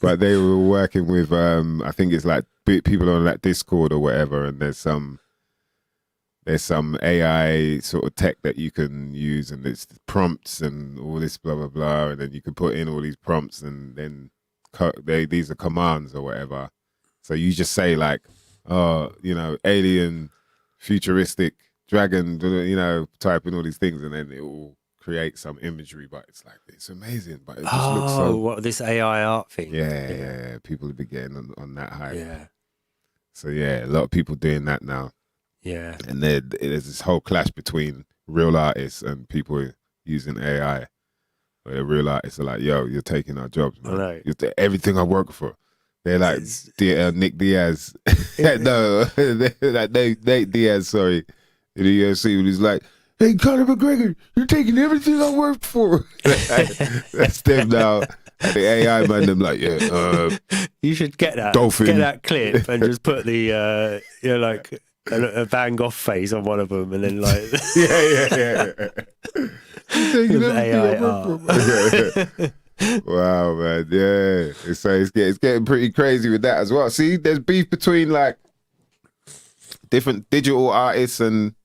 But they were working with, I think it's like people on that Discord or whatever, and there's some AI sort of tech that you can use, and it's prompts and all this blah blah blah, and then you can put in all these prompts, and then these are commands or whatever. So you just say like, oh, you know, alien, futuristic, dragon, you know, type in all these things, and then it will create some imagery. But it's like, it's amazing, but it just looks so. What, this AI art thing? Yeah. People have been getting on that hype. Yeah. So yeah, a lot of people doing that now. Yeah. And there's this whole clash between real artists and people using AI. Where the real artists are like, yo, you're taking our jobs, man. I know. Everything I work for. They're like Nick Diaz. No, like Nate Diaz, sorry. In the UFC, when he's like, hey, Conor McGregor, you're taking everything I worked for. That's them now. The AI man, them like, you should get that. Dolphin. Get that clip and just put the, like a Van Gogh face on one of them, and then like, yeah. AI art. Wow, man, yeah. So it's getting pretty crazy with that as well. See, there's beef between like different digital artists and,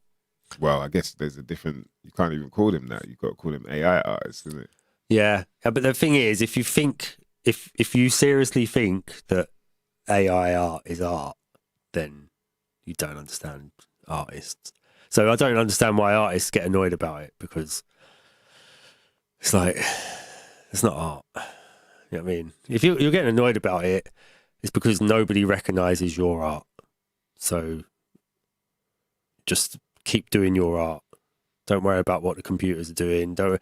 well, I guess there's a different. You can't even call them that. You got to call them AI artists, isn't it? Yeah, but the thing is, if you seriously think that AI art is art, then you don't understand artists. So I don't understand why artists get annoyed about it, because it's like, it's not art. You know what I mean? If you're getting annoyed about it, it's because nobody recognises your art. So just keep doing your art. Don't worry about what the computers are doing. The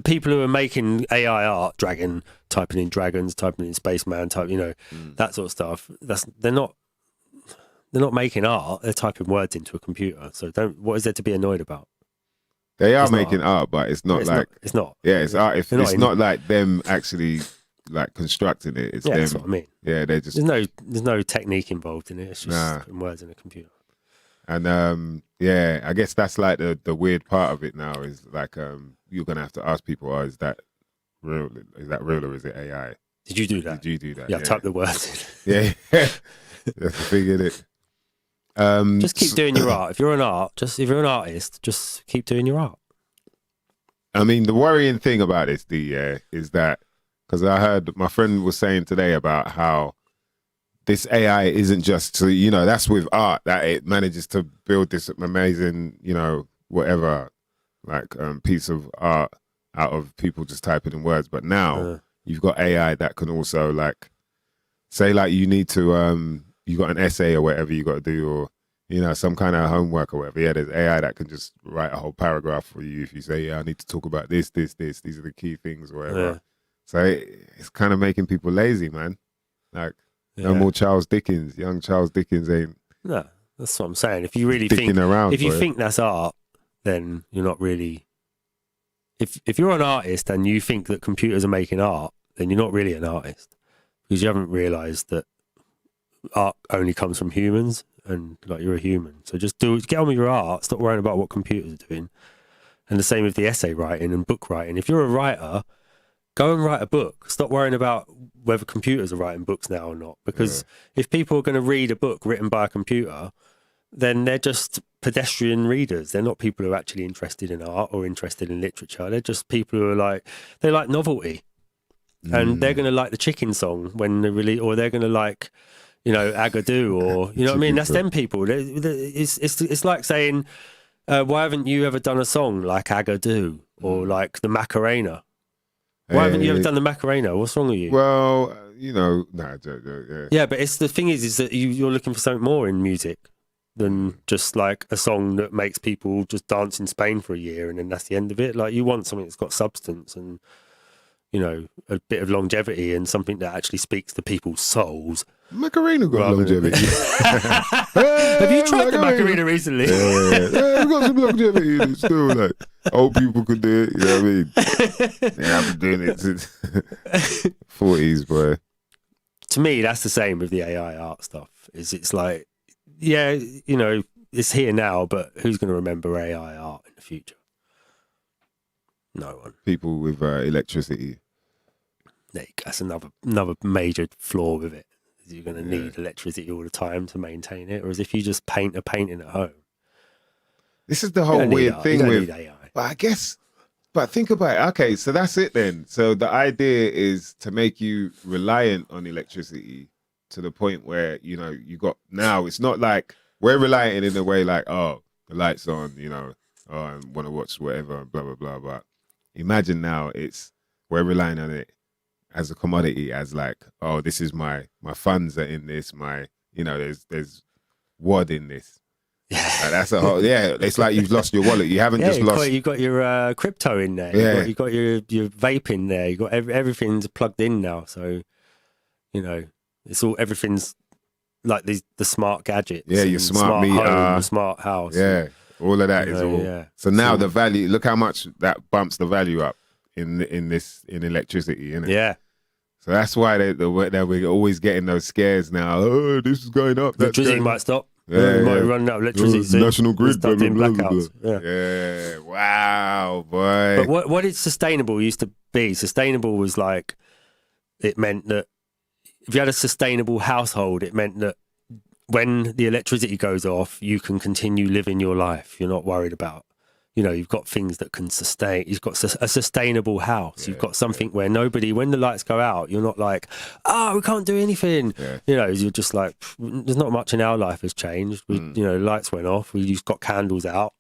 people who are making AI art, typing in dragons, typing in spaceman, that sort of stuff. They're not making art. They're typing words into a computer. So what is there to be annoyed about? They are making art, but it's not. It's not. Yeah, it's art. It's not like them actually like constructing it. It's Yeah, them. that's what I mean. Yeah, they're just There's no technique involved in it. It's just putting words in a computer. And yeah, I guess that's like the weird part of it now is like you're gonna have to ask people, oh, is that real? Is that real or is it AI? Did you do that? Did you do that? Yeah, type the words in. Yeah, that's the thing, innit? Just keep doing your art. If you're an artist, just keep doing your art. I mean, the worrying thing about this, is that because I heard my friend was saying today about how this AI isn't just to, you know, that's with art that it manages to build this amazing, you know, whatever, like piece of art out of people just typing in words. But now you've got AI that can also like say like you need to you got an essay or whatever you got to do, or you know, some kind of homework or whatever. Yeah, there's AI that can just write a whole paragraph for you if you say, yeah, I need to talk about this. These are the key things or whatever. Yeah. So it's kind of making people lazy, man. Like no more Charles Dickens. Young Charles Dickens ain't. No, that's what I'm saying. If you really think around, if you think that's art, then you're not really. If you're an artist and you think that computers are making art, then you're not really an artist because you haven't realised that art only comes from humans and like you're a human. So just get on with your art. Stop worrying about what computers are doing. And the same with the essay writing and book writing. If you're a writer, go and write a book. Stop worrying about whether computers are writing books now or not. Because if people are going to read a book written by a computer, then they're just pedestrian readers. They're not people who are actually interested in art or interested in literature. They're just people who are they like novelty. And they're going to like the Chicken Song when they really, or they're going to like, you know, Agadoo, or, you know what I mean? That's them people. It's like saying, why haven't you ever done a song like Agadoo or like the Macarena? Why haven't you ever done the Macarena? What's wrong with you? Well, you know, yeah, but it's the thing is that you're looking for something more in music than just like a song that makes people just dance in Spain for a year and then that's the end of it. Like you want something that's got substance and, you know, a bit of longevity and something that actually speaks to people's souls. Macarena got longevity. Have you tried the Macarena recently? Yeah, we got some longevity in it still. Like old people could do it. You know what I mean? Yeah, I've been doing it since 40s, boy. To me, that's the same with the AI art stuff. It's like, yeah, you know, it's here now, but who's going to remember AI art in the future? No one. People with electricity. That's another major flaw with it. You're going to need electricity all the time to maintain it, whereas if you just paint a painting at home. This is the whole weird thing with AI. But I guess, but think about it. Okay, so that's it then. So the idea is to make you reliant on electricity to the point where, you know, you got, now it's not like we're reliant in a way like, oh, the light's on, you know, oh, I want to watch whatever, blah, blah, blah. But imagine now we're relying on it as a commodity, as like, oh, this is my funds are in this, my, you know, there's WAD in this. Like that's a whole, it's like you've lost your wallet. You haven't just lost. You've got your crypto in there. You've got your vape in there. You've got everything's plugged in now. So, you know, everything's like the smart gadgets. Yeah, your smart meter, home, the smart house. Yeah, all of that is all. Yeah. So now the value, look how much that bumps the value up in electricity, innit? Yeah. So that's why we're always getting those scares now. Oh, this is going up. Electricity might stop. Yeah, might run out of electricity. National grid. Start doing blackouts. Yeah. Wow, boy. But what did sustainable used to be? Sustainable was like, it meant that if you had a sustainable household, it meant that when the electricity goes off, you can continue living your life. You're not worried about, you know, you've got things that can sustain. You've got a sustainable house. You've got something where when the lights go out, you're not like, we can't do anything. Yeah. You know, you're just like, there's not much in our life has changed. You know, lights went off. We just got candles out,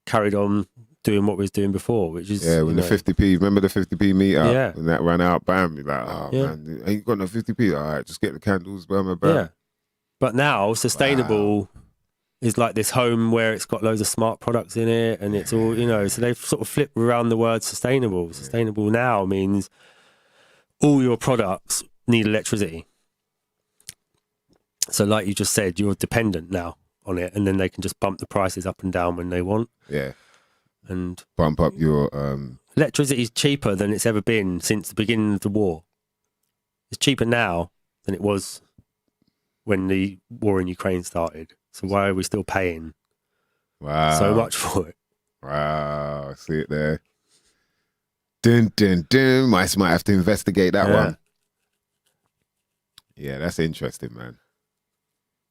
carried on doing what we was doing before, which is when the 50p. Remember the 50p meter? Yeah. When that ran out, bam. You're like, man, ain't got no 50p. All right, just get the candles, bam. Yeah. But now sustainable is like this home where it's got loads of smart products in it, and it's all, you know, so they've sort of flipped around the word sustainable. Sustainable now means all your products need electricity. So like you just said, you're dependent now on it, and then they can just bump the prices up and down when they want. Yeah. And bump up your... electricity is cheaper than it's ever been since the beginning of the war. It's cheaper now than it was when the war in Ukraine started. So why are we still paying so much for it? Wow. See it there. Dun, dun, dun. Might have to investigate that one. Yeah, that's interesting, man.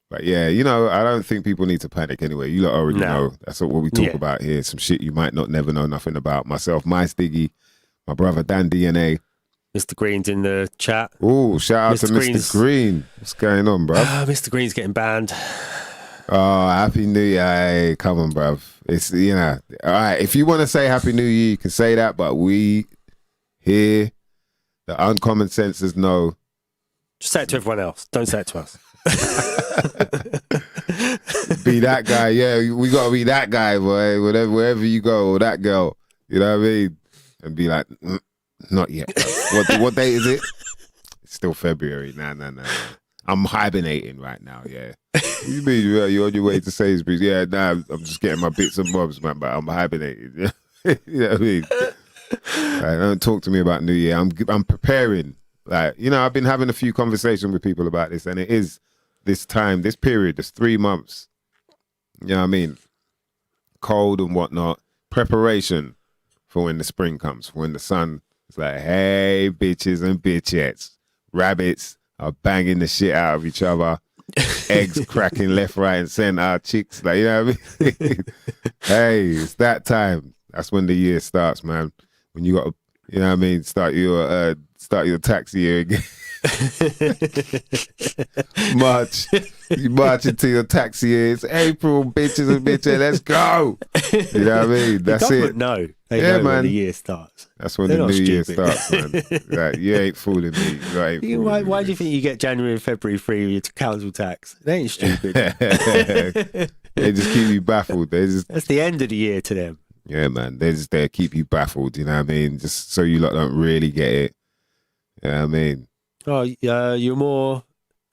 But yeah, you know, I don't think people need to panic anyway. You lot already know. That's what we talk about here. Some shit you might not never know nothing about. Myself, MysDiggi, my brother Dan DNA. Mr. Green's in the chat. Oh, shout out to Mr. Green. What's going on, bro? Mr. Green's getting banned. Oh, Happy New Year. Hey, come on, bruv. It's, you know, all right. If you want to say Happy New Year, you can say that. But we here, the uncommon senses know. Just say it to everyone else. Don't say it to us. Be that guy. Yeah, we got to be that guy, boy. Wherever you go, or that girl. You know what I mean? And be like, not yet. What date is it? It's still February. Nah. I'm hibernating right now, yeah. You mean you're on your way to Sainsbury's? Yeah, nah, I'm just getting my bits and bobs, man, but I'm hibernating. You know what I mean? Like, don't talk to me about New Year. I'm preparing. Like, you know, I've been having a few conversations with people about this, and it is this time, this period, this 3 months. You know what I mean? Cold and whatnot. Preparation for when the spring comes, when the sun is like, hey, bitches and bitchettes. Rabbits are banging the shit out of each other. Eggs cracking left, right, and center. Chicks, like, you know what I mean? Hey, it's that time. That's when the year starts, man. When you got to, you know what I mean, start your tax year again. You march into your tax year. It's April, bitches and bitches. Let's go. You know what I mean? That's the it. No, they know when the year starts. That's when the new year starts, man. Like, you ain't fooling me. Why do you think you get January and February free with your council tax? They ain't stupid. They just keep you baffled. That's the end of the year to them. Yeah, man. They're just there to keep you baffled, you know what I mean? Just so you lot don't really get it. You know what I mean? Oh, You're More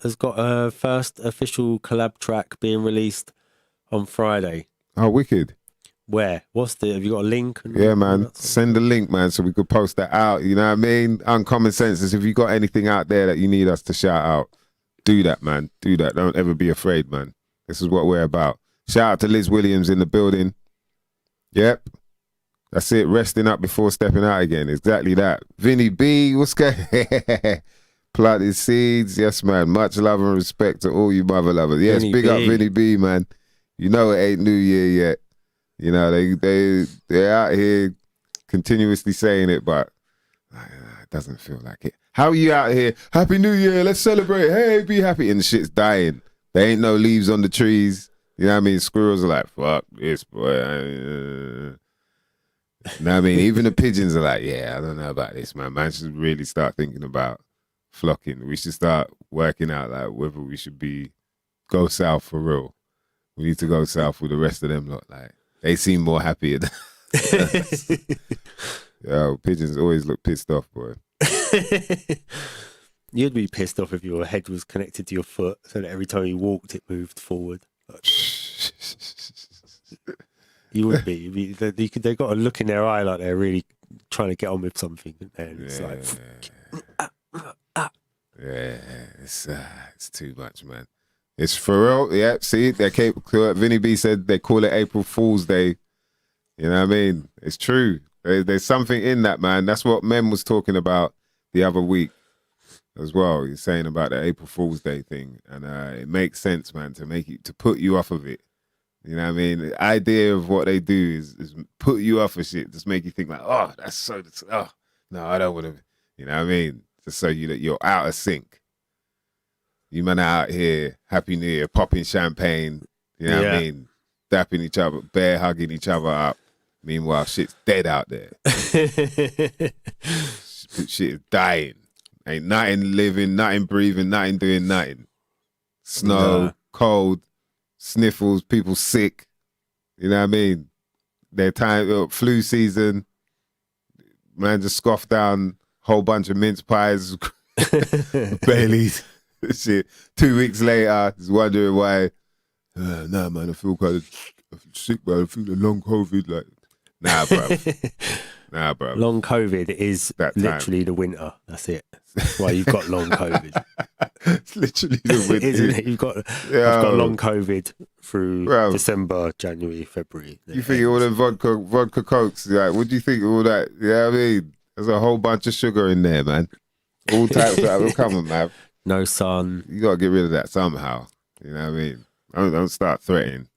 has got a first official collab track being released on Friday. Oh, wicked. Where? Have you got a link? Yeah, man. Send the link, man, so we could post that out. You know what I mean? Uncommon senses. If you got anything out there that you need us to shout out, do that, man. Do that. Don't ever be afraid, man. This is what we're about. Shout out to Liz Williams in the building. Yep. That's it. Resting up before stepping out again. Exactly that. Vinny B, what's going on? Planted seeds. Yes, man. Much love and respect to all you mother lovers. Yes, Vinny big B. Up Vinny B, man. You know it ain't New Year yet. You know, they're out here continuously saying it, but it doesn't feel like it. How are you out here? Happy New Year. Let's celebrate. Hey, be happy. And the shit's dying. There ain't no leaves on the trees. You know what I mean? Squirrels are like, fuck this, boy. You know what I mean? Even the pigeons are like, yeah, I don't know about this, man. Man should really start thinking about flocking. We should start working out like whether we should go south for real. We need to go south with the rest of them lot. Like, they seem more happier than us. Yo, pigeons always look pissed off, boy. You'd be pissed off if your head was connected to your foot so that every time you walked, it moved forward. You would be. They've got a look in their eye like they're really trying to get on with something. And it's it's too much, man. It's for real. Yeah, see, Vinny B said they call it April Fool's Day. You know what I mean? It's true. There's something in that, man. That's what Mem was talking about the other week as well. He's saying about the April Fool's Day thing. And it makes sense, man, to put you off of it. You know what I mean? The idea of what they do is put you off of shit. Just make you think like, oh, that's so, no, I don't want to, you know what I mean? Just so you're out of sync. You man are out here, Happy New Year, popping champagne, you know what I mean? Dapping each other, bear hugging each other up. Meanwhile, shit's dead out there. Shit is dying. Ain't nothing living, nothing breathing, nothing doing nothing. Snow, cold, sniffles, people sick. You know what I mean? Their time, flu season. Man just scoffed down a whole bunch of mince pies, Baileys. Shit. 2 weeks later, he's wondering why. Nah, man, I feel kind of sick, man. I feel a long COVID. Like, nah, bro. Nah, bro. Long COVID is That time. literally the winter. That's it. That's why you've got long COVID. It's literally the winter. Isn't it? I've got long COVID through Bro. December, January, February. You think all them vodka cokes? Like, what do you think of all that? You know what I mean? There's a whole bunch of sugar in there, man. All types of. Come on, man. No sun. You gotta get rid of that somehow. You know what I mean? Don't start threatening.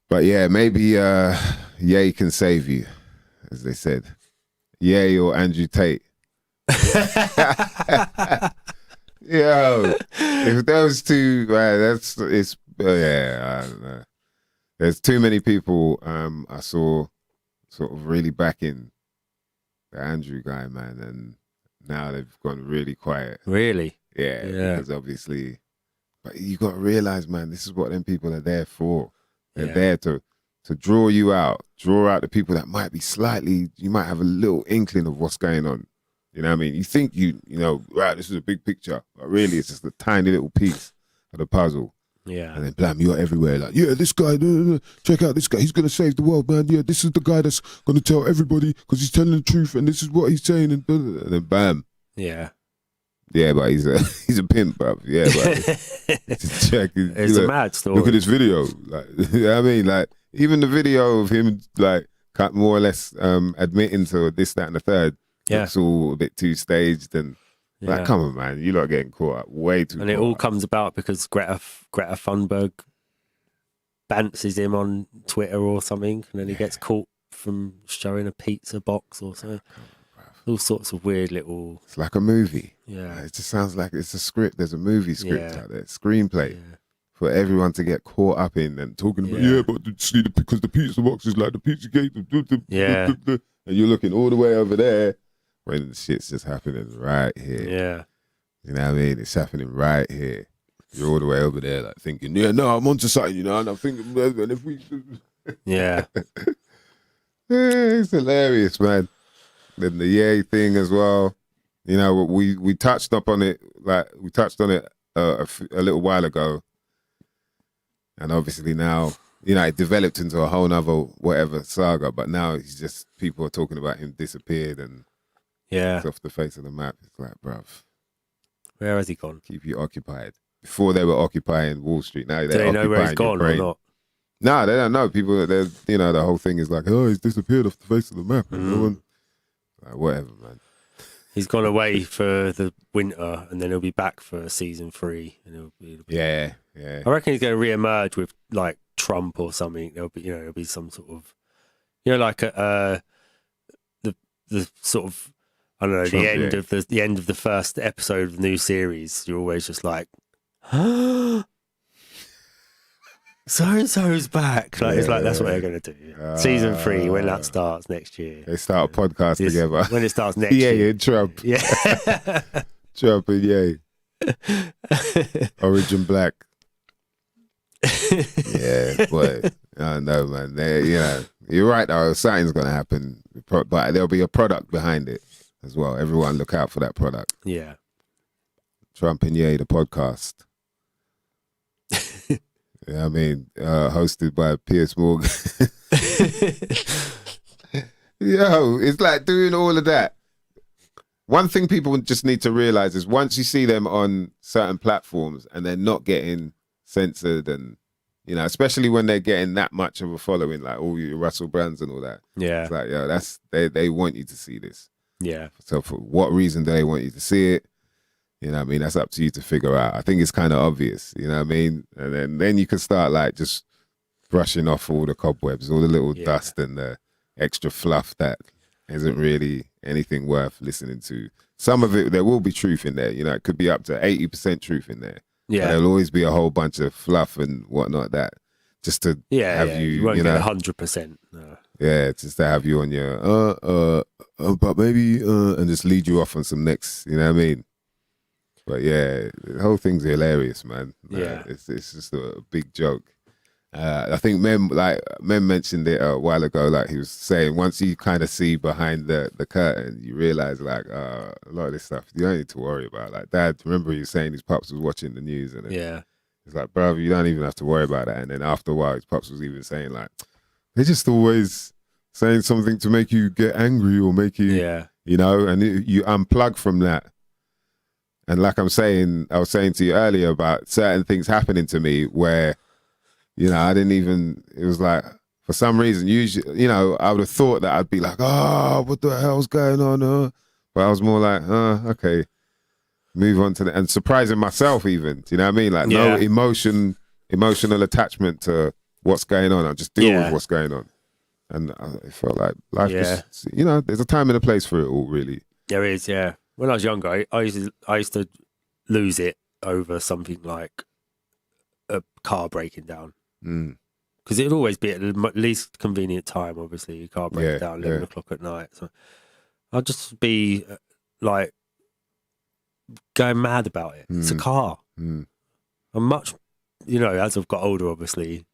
But yeah, maybe Ye can save you, as they said. Ye or Andrew Tate. Yo, if those two, man, I don't know. There's too many people I saw sort of really backing the Andrew guy, man, and now they've gone really quiet. Really? Yeah. Because obviously, but you got to realize, man, this is what them people are there for. They're there to draw you out, draw out the people that might be you might have a little inkling of what's going on. You know what I mean? You think you know, right, this is a big picture, but really it's just a tiny little piece of the puzzle. Yeah. And then blam, you're everywhere. Like, yeah, this guy, check out this guy. He's going to save the world, man. Yeah, this is the guy that's going to tell everybody because he's telling the truth and this is what he's saying. And then bam. Yeah. Yeah, but he's a pimp, bruv. Yeah, but check. It's a mad story. Look at this video. Like, you know what I mean? Like, even the video of him, like, more or less admitting to this, that, and the third. Yeah. It's all a bit too staged and like, come on, man, you're not getting caught up way too. And it all comes about because Greta Thunberg bances him on Twitter or something, and then he gets caught from showing a pizza box or something. All sorts of weird little. It's like a movie. Yeah. It just sounds like it's a script. There's a movie script out there, screenplay for everyone to get caught up in and talking about. But see, because the pizza box is like the pizza gate. And you're looking all the way over there. When the shit's just happening right here. Yeah. You know what I mean? It's happening right here. You're all the way over there, like thinking, I'm onto something, you know, and I'm thinking, and if we. Yeah. It's hilarious, man. Then the Ye thing as well. You know, we touched on it a little while ago. And obviously now, you know, it developed into a whole nother whatever saga, but now people are talking about him disappeared and. Yeah. It's off the face of the map. It's like, bruv. Where has he gone? Keep you occupied. Before they were occupying Wall Street. Now they're occupying know where he's gone or not? No, they don't know. People, the whole thing is like, oh, he's disappeared off the face of the map. And no one, like, whatever, man. He's gone away for the winter and then he'll be back for season 3. And it'll be Yeah. I reckon he's going to re-emerge with like Trump or something. There'll be some sort of, like the sort of, I don't know, Trump, the end of the first episode of the new series. You're always just like, so and so's back. Like, it's like that's what they're going to do. Season 3 when that starts next year. They start a podcast together. When it starts next year. Yeah, and Trump. Yeah, Trump and Ye. Origin Black. Yeah, boy. I know, man. You're right though. Something's going to happen, but there'll be a product behind it as well. Everyone look out for that product. Yeah. Trump and Ye, the podcast. Yeah, I mean, hosted by Piers Morgan. Yo, it's like doing all of that. One thing people just need to realize is once you see them on certain platforms and they're not getting censored and, especially when they're getting that much of a following, like all your Russell Brands and all that. Yeah. It's like, they want you to see this. Yeah. So for what reason do they want you to see it? You know what I mean? That's up to you to figure out. I think it's kind of obvious, you know what I mean? And then you can start like just brushing off all the cobwebs, all the little dust and the extra fluff that isn't really anything worth listening to. Some of it, there will be truth in there. It could be up to 80% truth in there. Yeah. But there'll always be a whole bunch of fluff and whatnot that just to have you won't get 100%. No. Yeah, just to have you on your, but maybe, and just lead you off on some next, you know what I mean? But yeah, the whole thing's hilarious, man. Yeah. It's just a big joke. I think Mem mentioned it a while ago, like he was saying, once you kind of see behind the curtain, you realize like a lot of this stuff you don't need to worry about. Like Dad, remember he was saying his pops was watching the news and it's like, brother, you don't even have to worry about that. And then after a while, his pops was even saying like, they just always saying something to make you get angry or make you, you know, and you unplug from that. And like I was saying to you earlier about certain things happening to me where, you know, it was like, for some reason, usually, you know, I would have thought that I'd be like, oh, what the hell's going on? But I was more like, okay, move on to that. And surprising myself even, do you know what I mean? Like no emotional attachment to what's going on. I just deal with what's going on. And it felt like life just, you know, there's a time and a place for it all, really. There is, yeah. When I was younger, I used to lose it over something like a car breaking down. Because it'd always be at the least convenient time, obviously. Your car breaks down 11 o'clock at night. So I'd just be like going mad about it. It's a car. I'm much, you know, as I've got older, obviously,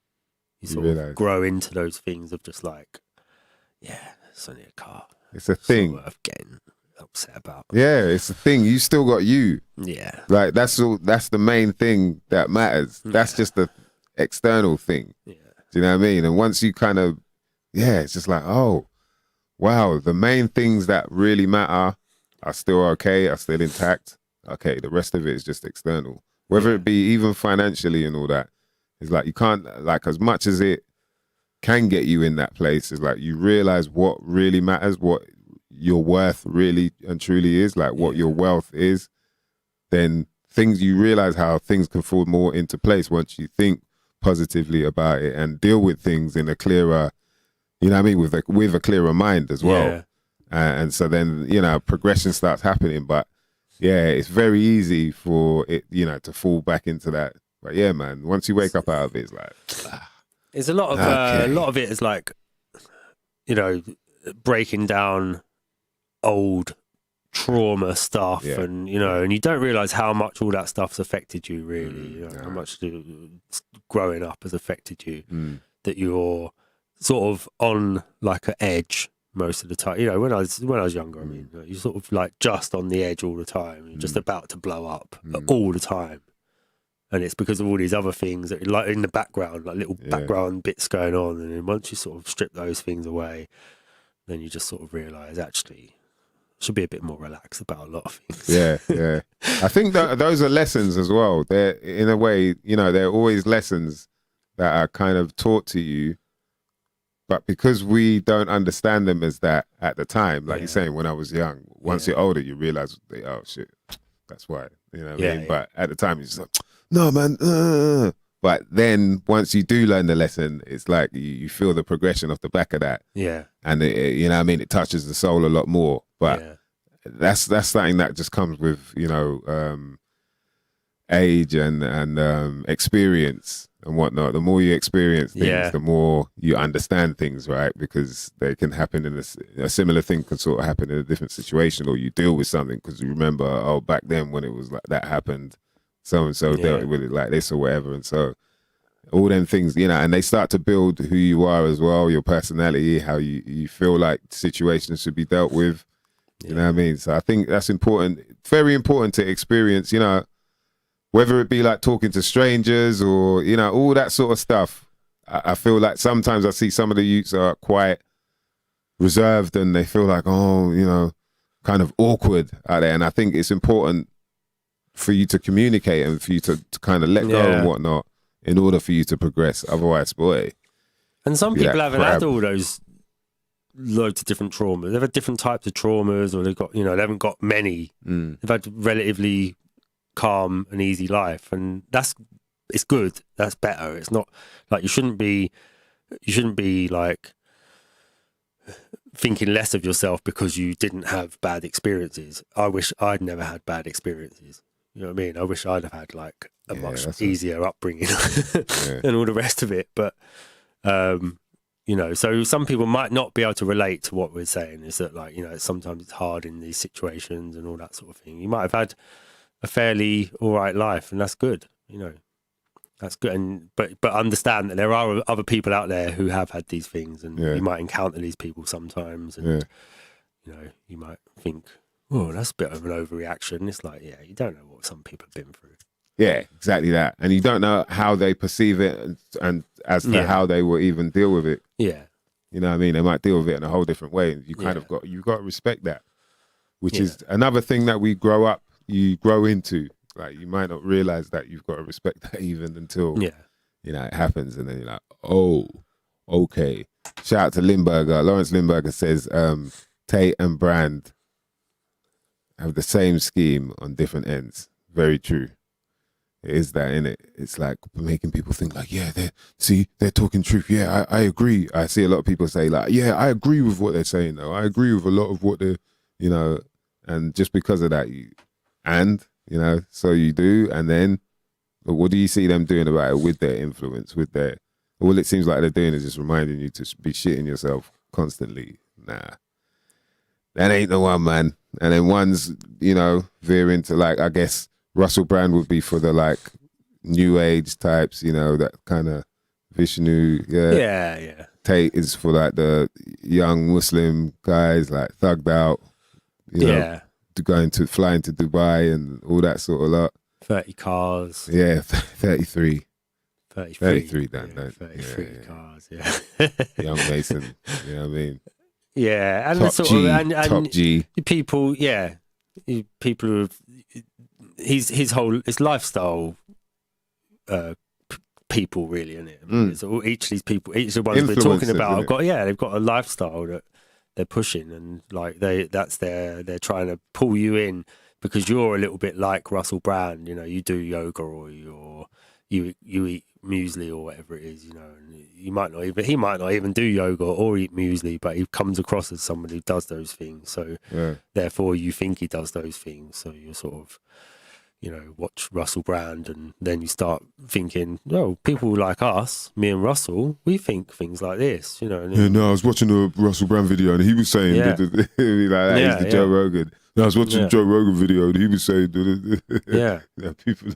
you sort of grow into those things of just like, it's only a car. It's a thing. It's not worth getting upset about. Yeah, it's a thing. You still got you. Yeah. Like that's the main thing that matters. That's just the external thing. Yeah. Do you know what I mean? And once you kind of, it's just like, oh, wow, the main things that really matter are still okay, are still intact. Okay, the rest of it is just external. Whether it be even financially and all that, it's like you can't, like as much as it can get you in that place, it's like you realize what really matters, what your worth really and truly is, like what your wealth is, then you realize how things can fall more into place once you think positively about it and deal with things in a clearer, you know what I mean, with a clearer mind as well. And so then, you know, progression starts happening. But it's very easy for it, you know, to fall back into that. But yeah, man, once you wake up out of it, it's like it's a lot of it is like, you know, breaking down old trauma stuff, and you know, and you don't realize how much all that stuff's affected you, really. You know, how much growing up has affected you, that you're sort of on like an edge most of the time. You know, when I was younger, I mean, you're sort of like just on the edge all the time. You're just about to blow up all the time, and it's because of all these other things that like in the background, like little background bits going on. And then once you sort of strip those things away, then you just sort of realize actually should be a bit more relaxed about a lot of things. Yeah. I think that those are lessons as well. They're, in a way, you know, they're always lessons that are kind of taught to you, but because we don't understand them as that at the time, like you're saying, when I was young, once you're older, you realize, oh shit, that's why, you know what I mean? But at the time, you're just like, no, man. But then once you do learn the lesson, it's like you feel the progression off the back of that. Yeah. And you know what I mean? It touches the soul a lot more. But that's something that just comes with, you know, age and experience and whatnot. The more you experience things, the more you understand things, right? Because they can happen in a similar thing can sort of happen in a different situation, or you deal with something because you remember, oh, back then when it was like that happened, so and so dealt with it like this or whatever. And so all them things, you know, and they start to build who you are as well, your personality, how you feel like situations should be dealt with. You know what I mean? So I think that's important, very important to experience, you know, whether it be like talking to strangers or, you know, all that sort of stuff. I feel like sometimes I see some of the youths are quite reserved and they feel like, oh, you know, kind of awkward out there. And I think it's important for you to communicate and for you to kind of let go and whatnot in order for you to progress. Otherwise, boy. And some people haven't had all those loads of different traumas. They've had different types of traumas, or they've got, you know, they haven't got many. They've had relatively calm and easy life, and it's good. That's better. It's not like you shouldn't be like thinking less of yourself because you didn't have bad experiences. I wish I'd never had bad experiences. You know what I mean? I wish I'd have had like a much easier upbringing and all the rest of it. But you know, so some people might not be able to relate to what we're saying. Is that like, you know, sometimes it's hard in these situations and all that sort of thing. You might have had a fairly all right life, and that's good. You know, that's good. And but understand that there are other people out there who have had these things, and you might encounter these people sometimes, and you know, you might think, oh, that's a bit of an overreaction. It's like, you don't know what some people have been through. Yeah, exactly that. And you don't know how they perceive it and as to how they will even deal with it. Yeah. You know what I mean? They might deal with it in a whole different way. You kind of you got to respect that, which is another thing that you grow into. Like, you might not realize that you've got to respect that even until, you know, it happens. And then you're like, oh, okay. Shout out to Limburger. Lawrence Limburger says, Tate and Brand have the same scheme on different ends. Very true. It is that, innit? It's like making people think like, yeah, they're talking truth. Yeah, I agree. I see a lot of people say like, yeah, I agree with what they're saying though. I agree with a lot of what they're, you know, and just because of that, you know, so you do. And then what do you see them doing about it with their influence, with their, all it seems like they're doing is just reminding you to be shitting yourself constantly. Nah, that ain't the one, man. And then one's, you know, veer into like, I guess, Russell Brand would be for the like new age types, you know, that kind of Vishnu. Yeah. Tate is for like the young Muslim guys, like thugged out, you know, flying to Dubai and all that sort of lot. 30 cars. Yeah, 33. 33 Dan. 33 cars, Young Mason, you know what I mean? Yeah, and top sort G, of, and top G. People, people who have, his lifestyle people, really, isn't it? I mean, so each of these people, each of the ones we're talking about, they've got a lifestyle that they're pushing, and like they're trying to pull you in because you're a little bit like Russell Brand. You know, you do yoga or you eat muesli or whatever it is. You know, and he might not even do yoga or eat muesli, but he comes across as someone who does those things. So therefore, you think he does those things. So you're sort of, you know, watch Russell Brand, and then you start thinking, no, people like us, me and Russell, we think things like this, you know. And I was watching a Russell Brand video, and he was saying, like that. He's the Joe Rogan. No, I was watching a Joe Rogan video, and he was saying, people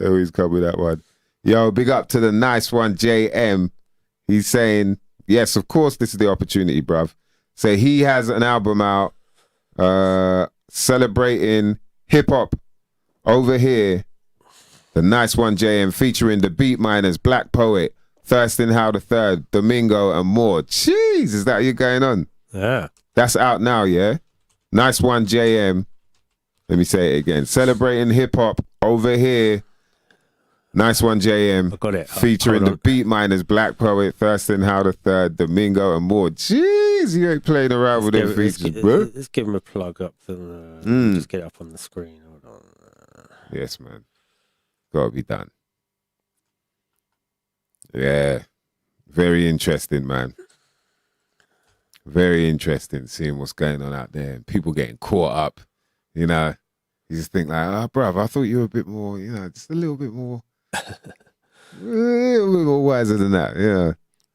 always come with that one. Yo, big up to the nice one, JM. He's saying, yes, of course, this is the opportunity, bruv. So he has an album out celebrating hip hop over here. The nice one, JM, featuring the Beat Miners, Black Poet, Thurston Howe III, Domingo, and more. Jeez, is that you going on? Yeah. That's out now, yeah? Nice one, JM. Let me say it again. Celebrating hip hop over here. Nice one, JM. I got it. Featuring the Beat Miners, Black Poet, Thurston Howe III, Domingo, and more. Jeez, you ain't playing around with them features, bro. Let's give him a plug up. Just get it up on the screen. Hold on. Yes, man. Gotta be done. Yeah. Very interesting, man. Very interesting seeing what's going on out there and people getting caught up, you know. You just think like, bruv, I thought you were a bit more, you know, just a little bit more wiser than that, yeah.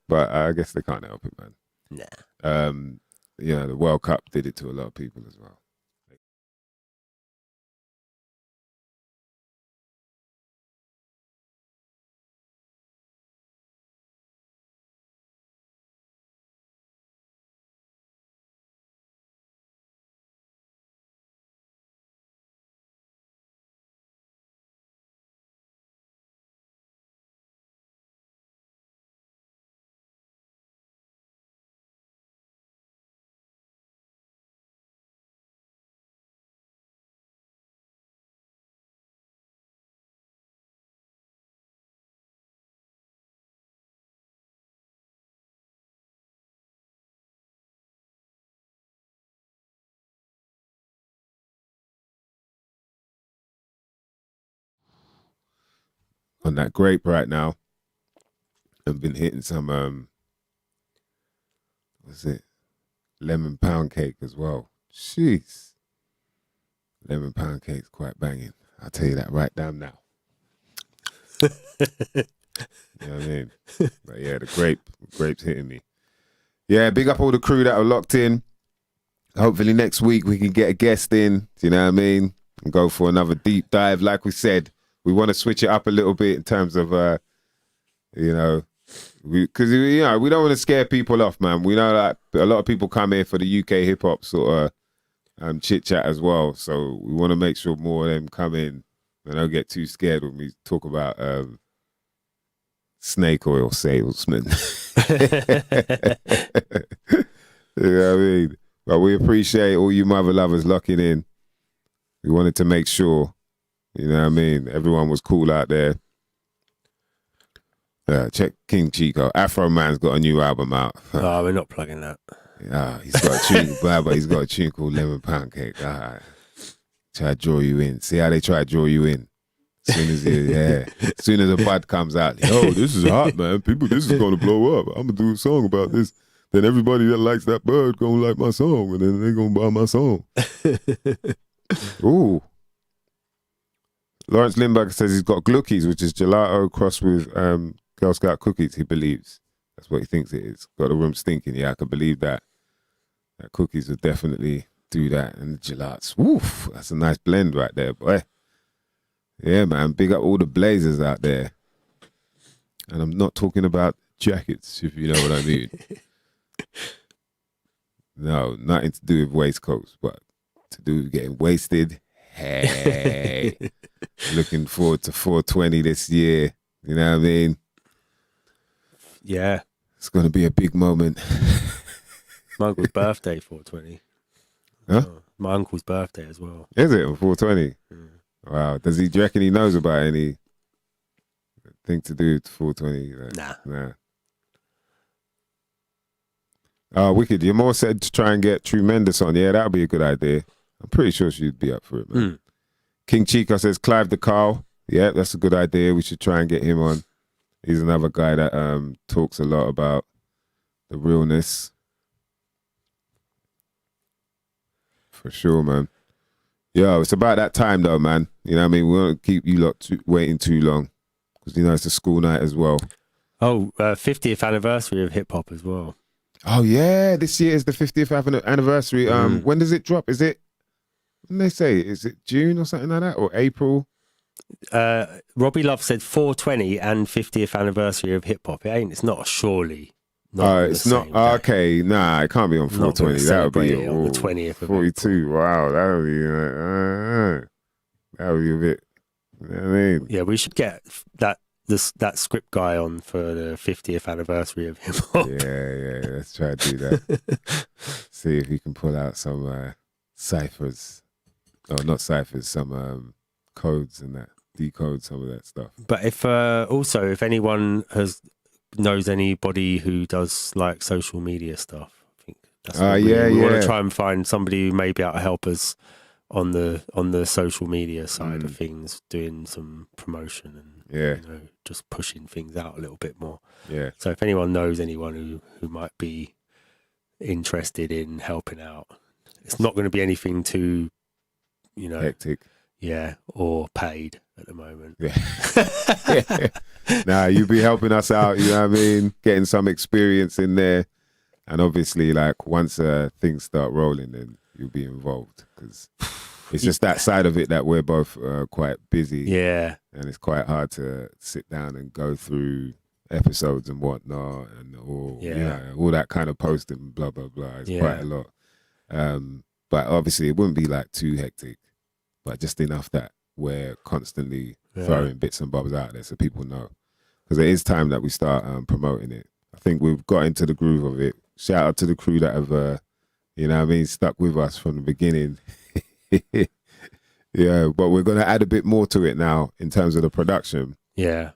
But I guess they can't help it, man. Nah. You know, the World Cup did it to a lot of people as well. On that grape right now. I've been hitting some what's it? Lemon pound cake as well. Jeez. Lemon pound cake's quite banging. I'll tell you that right down now. You know what I mean? But yeah, the grape's hitting me. Yeah, big up all the crew that are locked in. Hopefully next week we can get a guest in, do you know what I mean? And go for another deep dive. Like we said, we want to switch it up a little bit in terms of, you know, because you know, we don't want to scare people off, man. We know that a lot of people come here for the UK hip hop sort of chit chat as well. So we want to make sure more of them come in and don't get too scared when we talk about snake oil salesmen. You know what I mean? But we appreciate all you mother lovers locking in. We wanted to make sure, you know what I mean, everyone was cool out there. Check King Chico. Afro Man's got a new album out. Oh, we're not plugging that. He's got a tune, but he's got a tune called Lemon Pound Cake. Try to draw you in. See how they try to draw you in. As soon as a bud comes out, yo, this is hot, man. This is gonna blow up. I'm gonna do a song about this. Then everybody that likes that bird gonna like my song, and then they gonna buy my song. Ooh. Lawrence Lindbergh says he's got Glookies, which is gelato crossed with Girl Scout cookies, he believes. That's what he thinks it is. Got the room stinking. Yeah, I can believe that. That cookies would definitely do that. And the gelatos. Woof. That's a nice blend right there, boy. Yeah, man. Big up all the blazers out there. And I'm not talking about jackets, if you know what I mean. No, nothing to do with waistcoats, but to do with getting wasted. Hey. Looking forward to 420 this year. You know what I mean? Yeah. It's going to be a big moment. My uncle's birthday, 420. Huh? My uncle's birthday as well. Is it on 420? Mm. Wow. Do you reckon he knows about anything to do with 420? Nah. Oh, Wicked. You're more said to try and get Tremendous on. Yeah, that would be a good idea. I'm pretty sure she'd be up for it, man. King Chico says Clive the Carl. Yeah, that's a good idea. We should try and get him on. He's another guy that talks a lot about the realness. For sure, man. Yo, it's about that time though, man. You know what I mean? We won't keep you lot waiting too long because, you know, it's a school night as well. Oh, 50th anniversary of hip hop as well. Oh, yeah. This year is the 50th anniversary. When does it drop? Is it, when they say, is it June or something like that? Or April? Robbie Love said 420 and 50th anniversary of hip hop. It's not, surely. It's not. Okay, nah, it can't be on 420. That would be on the 20th. 42. Wow, that would be a bit. You know what I mean? Yeah, we should get that script guy on for the 50th anniversary of hip hop. Yeah. Let's try to do that. See if we can pull out some ciphers. Oh, not ciphers. Some codes and that. Decode some of that stuff. But if anyone knows anybody who does like social media stuff, I think that's what we want to try and find somebody who may be able to help us on the social media side of things, doing some promotion and just pushing things out a little bit more. Yeah. So if anyone knows anyone who might be interested in helping out, it's not going to be anything too, hectic. Yeah, or paid at the moment. Yeah. Nah, you be helping us out, you know what I mean? Getting some experience in there. And obviously, like, once things start rolling, then you'll be involved. Because it's just that side of it that we're both quite busy. Yeah. And it's quite hard to sit down and go through episodes and whatnot and all that kind of posting, blah, blah, blah. It's quite a lot. But obviously, it wouldn't be, like, too hectic. But just enough that we're constantly throwing bits and bobs out there so people know. Because it is time that we start promoting it. I think we've got into the groove of it. Shout out to the crew that have, stuck with us from the beginning. Yeah, but we're going to add a bit more to it now in terms of the production. Yeah.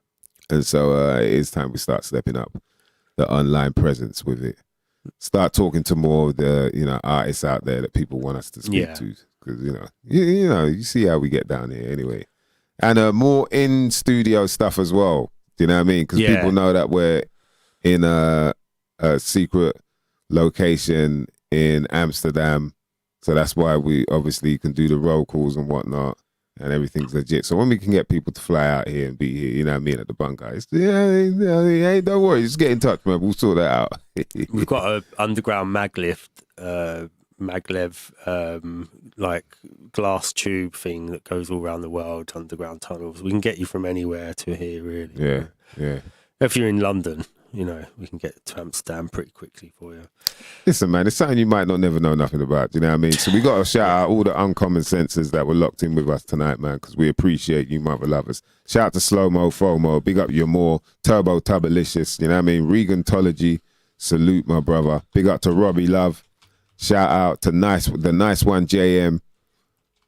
And so it is time we start stepping up the online presence with it. Start talking to more of the, artists out there that people want us to speak to. Because, you see how we get down here anyway. And more in-studio stuff as well. Do you know what I mean? Because people know that we're in a secret location in Amsterdam. So that's why we obviously can do the roll calls and whatnot. And everything's legit. So when we can get people to fly out here and be here, you know what I mean, at the bunker, hey, don't worry, just get in touch, man. We'll sort that out. We've got an underground maglev, like glass tube thing that goes all around the world, underground tunnels. We can get you from anywhere to here, really. Yeah. If you're in London, you know, we can get to Amsterdam pretty quickly for you. Listen, man, it's something you might not never know nothing about. You know what I mean? So we got to shout out all the uncommon senses that were locked in with us tonight, man, because we appreciate you, mother lovers. Shout out to Slow Mo Fomo. Big up your more Turbo Tubalicious. You know what I mean? Regantology. Salute, my brother. Big up to Robbie Love. Shout out to the nice one, JM.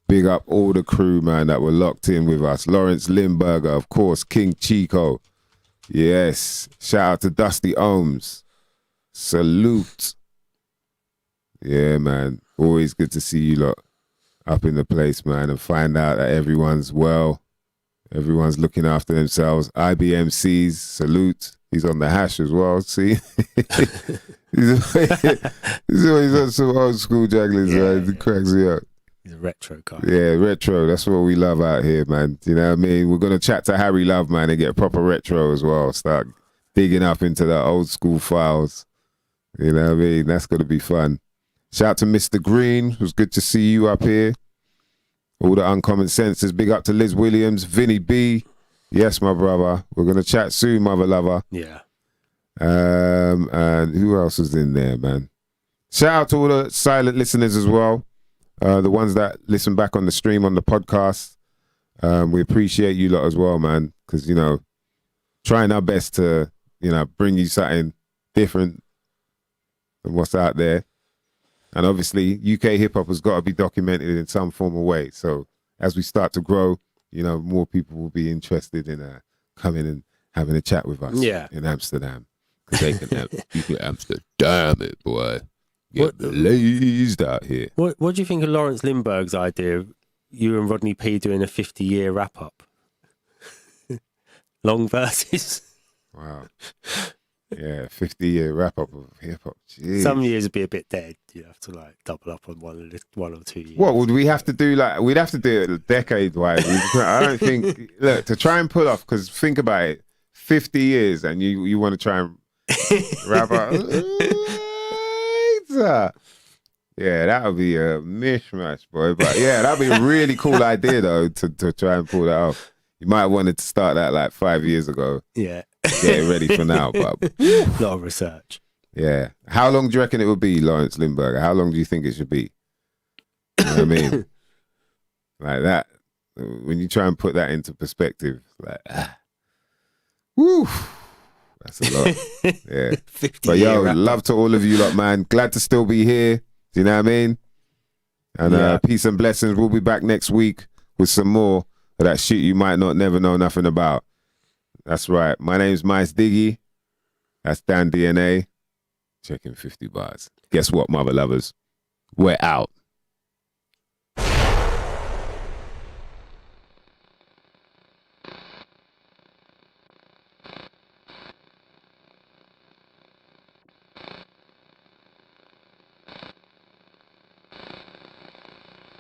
Big up all the crew, man, that were locked in with us. Lawrence Limburger, of course. King Chico. Yes. Shout out to Dusty Ohms. Salute. Yeah, man. Always good to see you lot up in the place, man, and find out that everyone's well. Everyone's looking after themselves. IBMCs, salute. He's on the hash as well, see? he's on some old school jugglers, man. It cracks me up. He's a retro guy. Yeah, retro. That's what we love out here, man. You know what I mean? We're going to chat to Harry Love, man, and get proper retro as well. Start digging up into the old school files. You know what I mean? That's going to be fun. Shout out to Mr. Green. It was good to see you up here. All the uncommon senses. Big up to Liz Williams, Vinny B. Yes, my brother. We're going to chat soon, mother lover. Yeah. And who else is in there, man? Shout out to all the silent listeners as well. The ones that listen back on the stream, on the podcast. We appreciate you lot as well, man. Because, you know, trying our best to, you know, bring you something different than what's out there. And obviously, UK hip-hop has got to be documented in some form or way. So as we start to grow, you know, more people will be interested in coming and having a chat with us in Amsterdam. Because they can have people in Amsterdam, it, boy. Get blazed out here. What do you think of Lawrence Lindbergh's idea of you and Rodney P doing a 50-year wrap-up? Long verses. Wow. Yeah, 50-year wrap-up of hip-hop. Jeez. Some years would be a bit dead. You have to, like, double up on one or 2 years. What would we have to do? Like, we'd have to do it decade-wise. I don't think... Look, to try and pull off, because think about it, 50 years and you want to try and wrap up... Yeah, that would be a mishmash, boy. But yeah, that'd be a really cool idea, though, to try and pull that off. You might have wanted to start that like 5 years ago. Yeah. Get it ready for now, but a lot of research. Yeah. How long do you reckon it would be, Lawrence Lindbergh? How long do you think it should be? You know what I mean? Like that. When you try and put that into perspective, like, woo. That's a lot. Yeah. But yo, love to all of you lot, man. Glad to still be here. Do you know what I mean? And peace and blessings. We'll be back next week with some more of that shit you might not never know nothing about. That's right. My name's MysDiggi. That's Dan DNA. Checking 50 bars. Guess what, mother lovers? We're out.